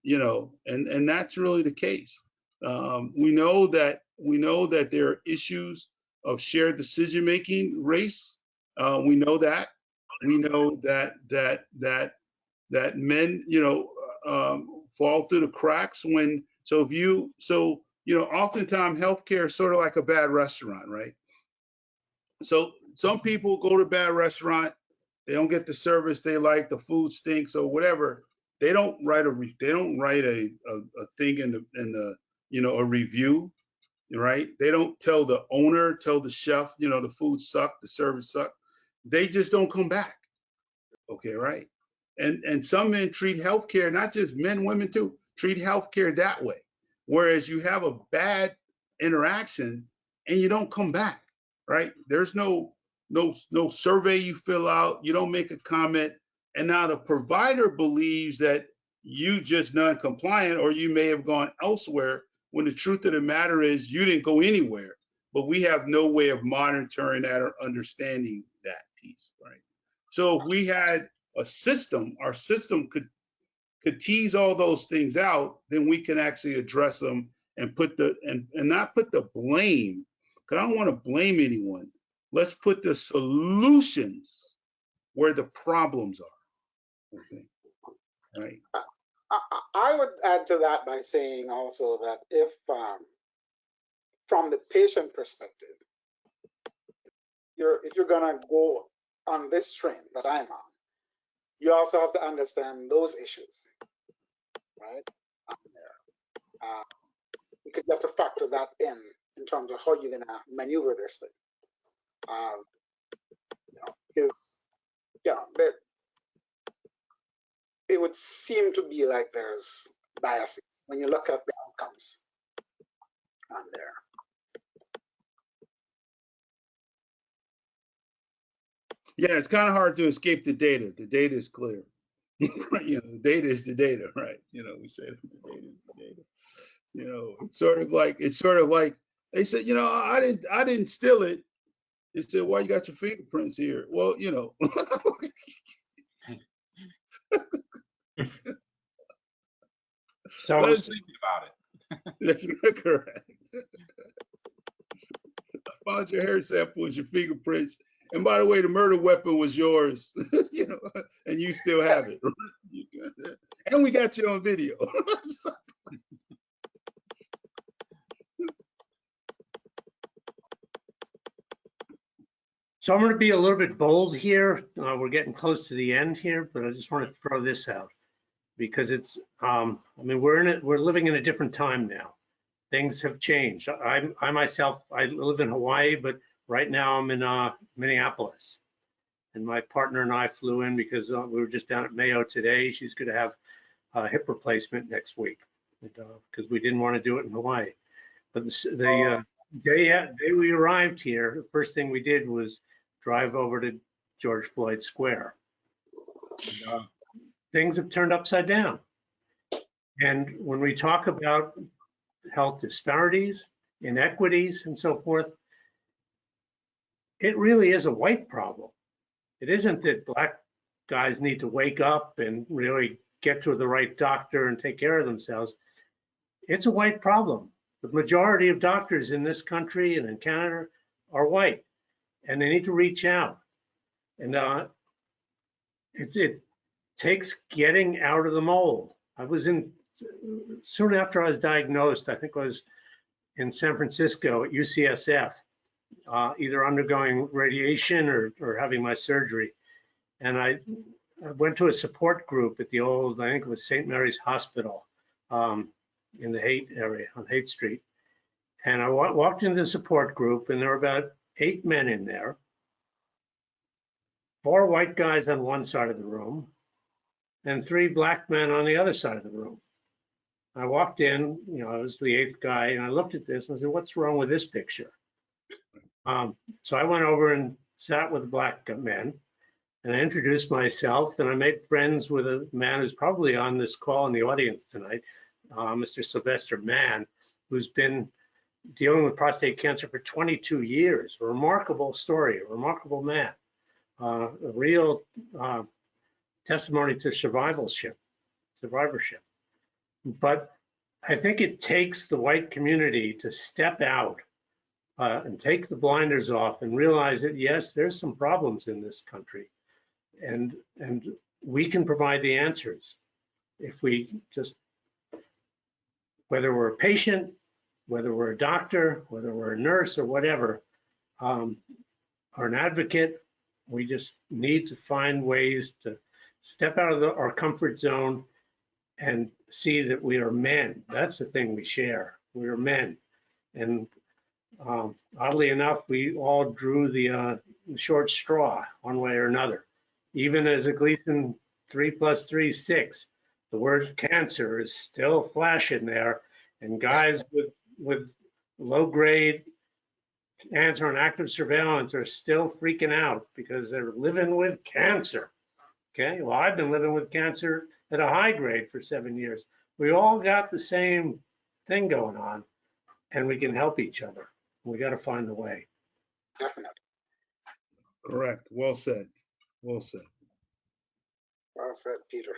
And that's really the case. We know that there are issues of shared decision making, race. We know that. We know that men, fall through the cracks when. Oftentimes healthcare is sort of like a bad restaurant, right? So some people go to a bad restaurant, they don't get the service they like, the food stinks or whatever. They don't write a thing in the a review, right? They don't tell the owner, tell the chef, the food sucked, the service sucked. They just don't come back. Okay, right? And some men treat healthcare, not just men, women too, treat healthcare that way. Whereas you have a bad interaction and you don't come back, right? There's no survey you fill out, you don't make a comment, and now the provider believes that you just non-compliant or you may have gone elsewhere, when the truth of the matter is you didn't go anywhere, but we have no way of monitoring that or understanding that piece, right? So if we had a system, our system could tease all those things out, then we can actually address them and not put the blame, because I don't want to blame anyone. Let's put the solutions where the problems are. Okay. Right. I would add to that by saying also that if, from the patient perspective, if you're gonna go on this train that I'm on, you also have to understand those issues, right? Because you have to factor that in terms of how you're gonna maneuver this thing. Because it would seem to be like there's biases when you look at the outcomes on there. Yeah, it's kind of hard to escape the data. The data is clear. The data is the data, right? We say the data is the data. It's sort of like they said, I didn't steal it. They said, why you got your fingerprints here? Well, So I was thinking about it. That's correct. I found your hair samples, your fingerprints, and by the way, the murder weapon was yours, you know, and you still have it. And we got you on video. So I'm going to be a little bit bold here. We're getting close to the end here, but I just want to throw this out because it's, I mean, we're living in a different time now. Things have changed. I myself, I live in Hawaii, but right now I'm in Minneapolis. And my partner and I flew in because we were just down at Mayo today. She's going to have a hip replacement next week because we didn't want to do it in Hawaii. But the day we arrived here, the first thing we did was drive over to George Floyd Square. And, things have turned upside down. And when we talk about health disparities, inequities, and so forth, it really is a white problem. It isn't that Black guys need to wake up and really get to the right doctor and take care of themselves. It's a white problem. The majority of doctors in this country and in Canada are white, and they need to reach out. And it takes getting out of the mold. I was soon after I was diagnosed, I think I was in San Francisco at UCSF, either undergoing radiation or having my surgery. And I went to a support group at the old, I think it was St. Mary's Hospital in the Haight area on Haight Street. And I walked into the support group and there were about 8 men in there, 4 white guys on one side of the room and 3 Black men on the other side of the room. I walked in, you know, I was the 8th guy, and I looked at this and I said, what's wrong with this picture? So I went over and sat with the Black men, and I introduced myself, and I made friends with a man who's probably on this call in the audience tonight, Mr. Sylvester Mann, who's been dealing with prostate cancer for 22 years. A remarkable story, a remarkable man, a real testimony to survivorship. But I think it takes the white community to step out and take the blinders off and realize that, yes, there's some problems in this country. And we can provide the answers if we just, whether we're a patient, whether we're a doctor, whether we're a nurse or whatever, or an advocate, we just need to find ways to step out of our comfort zone and see that we are men. That's the thing we share. We are men. And oddly enough, we all drew the short straw one way or another. Even as a Gleason 3 + 3 is 6, the word cancer is still flashing there. And guys with low-grade cancer on active surveillance are still freaking out because they're living with cancer. Okay, well, I've been living with cancer at a high grade for 7 years. We all got the same thing going on, and we can help each other. We got to find a way. Definitely. Correct. Well said. Well said. Well said, Peter.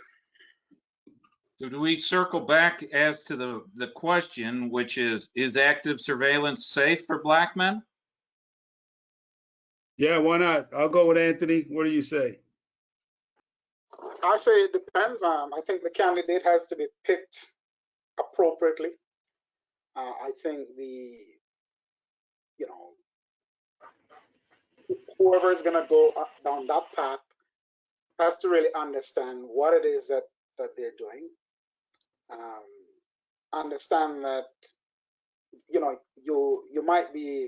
So do we circle back as to the question, which is active surveillance safe for Black men? Yeah, why not? I'll go with Anthony. What do you say? I say it depends. I think the candidate has to be picked appropriately. I think whoever is going to go down that path has to really understand what it is that they're doing. Understand that, you might be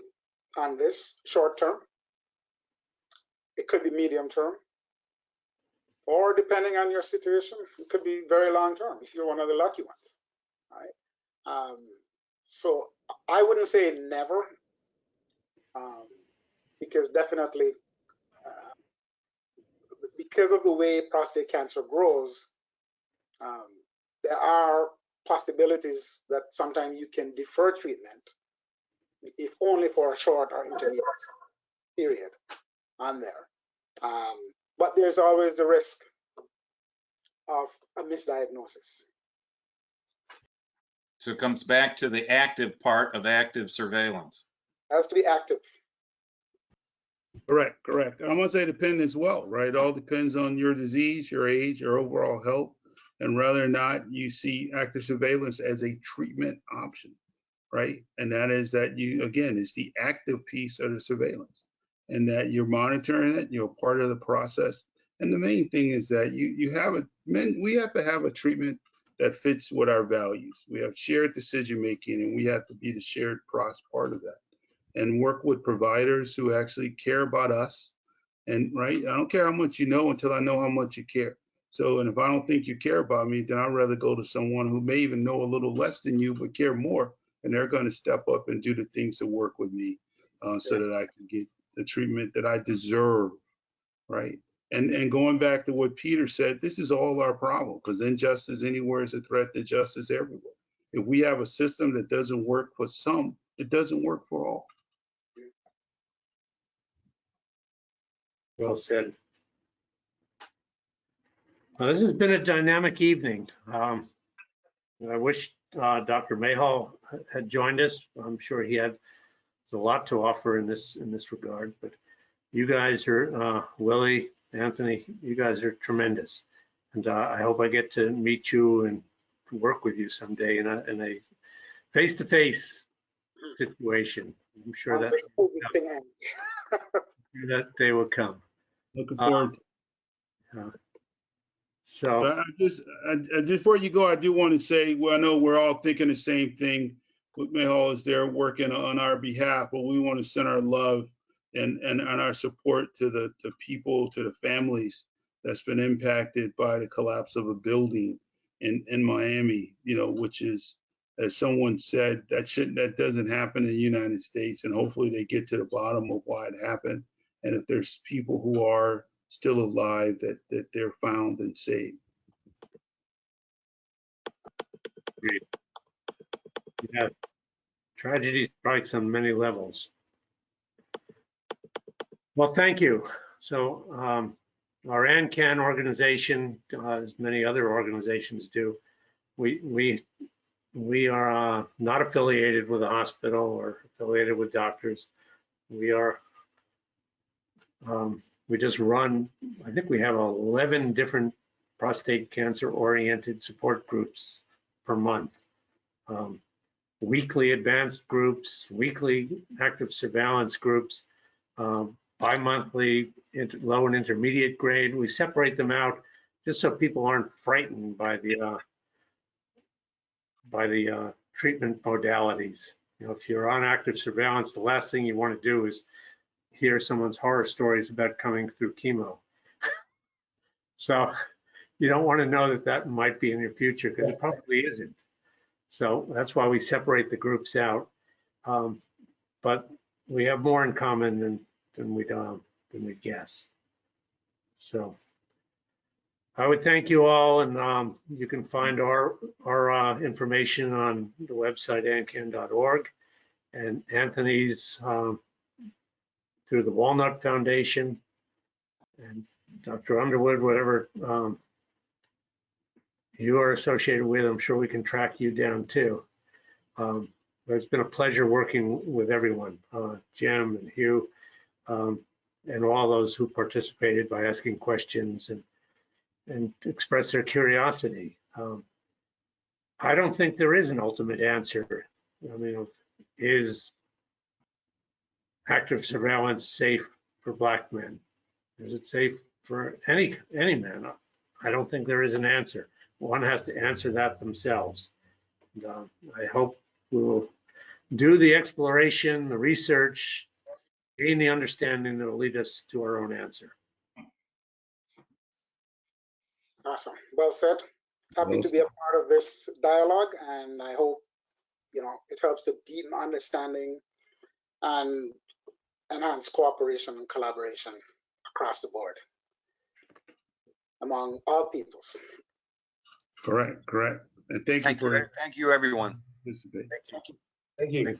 on this short term. It could be medium term. Or depending on your situation, it could be very long term if you're one of the lucky ones, right? So I wouldn't say never, because definitely, because of the way prostate cancer grows, there are possibilities that sometimes you can defer treatment, if only for a short or intermediate period on there. But there's always the risk of a misdiagnosis. So it comes back to the active part of active surveillance. Has to be active. Correct, correct. I'm gonna say depend as well, right? It all depends on your disease, your age, your overall health, and whether or not you see active surveillance as a treatment option, right? And that is that you, again, is the active piece of the surveillance, and that you're monitoring it, you're part of the process. And the main thing is that we have to have a treatment that fits with our values. We have shared decision making, and we have to be the shared part of that, and work with providers who actually care about us. And right, I don't care how much you know until I know how much you care. So, and if I don't think you care about me, then I'd rather go to someone who may even know a little less than you, but care more. And they're going to step up and do the things that work with me, so that I can get the treatment that I deserve, right? And going back to what Peter said, this is all our problem, because injustice anywhere is a threat to justice everywhere. If we have a system that doesn't work for some, it doesn't work for all. Well said. Well, this has been a dynamic evening. I wish Dr. Mayhall had joined us. I'm sure he had a lot to offer in this regard. But you guys are, Willie, Anthony, you guys are tremendous, and I hope I get to meet you and work with you someday in a face-to-face situation. I'm sure Once this COVID thing ends. that they will come. Looking forward to So But before you go, I do want to say, well, I know we're all thinking the same thing. Mayhall is there working on our behalf, but we want to send our love and our support to the people, to the families that's been impacted by the collapse of a building in Miami, which is, as someone said, that doesn't happen in the United States. And hopefully they get to the bottom of why it happened. And if there's people who are still alive, that they're found and saved. great. Yeah, tragedy strikes on many levels. Well, thank you. So our Ancan organization, as many other organizations do, we are not affiliated with a hospital or affiliated with doctors. We are, we just run, I think we have 11 different prostate cancer oriented support groups per month. Weekly advanced groups, weekly active surveillance groups, bi-monthly low and intermediate grade. We separate them out just so people aren't frightened by the treatment modalities. If you're on active surveillance, the last thing you want to do is hear someone's horror stories about coming through chemo. So you don't want to know that might be in your future, because it probably isn't. So that's why we separate the groups out. But we have more in common than we guess. So I would thank you all, and you can find our information on the website ancan.org, and Anthony's through the Walnut Foundation, and Dr. Underwood, whatever you are associated with, I'm sure we can track you down too. But it's been a pleasure working with everyone, Jim and Hugh, and all those who participated by asking questions and express their curiosity. I don't think there is an ultimate answer. I mean, is active surveillance safe for Black men? Is it safe for any man? I don't think there is an answer. One has to answer that themselves. And, I hope we will do the exploration, the research, gain the understanding that will lead us to our own answer. Awesome. Well said. Happy to be a part of this dialogue, and I hope it helps to deepen understanding and enhance cooperation and collaboration across the board among all peoples. Correct. And thank you, Thank you, everyone. participating. Thank you.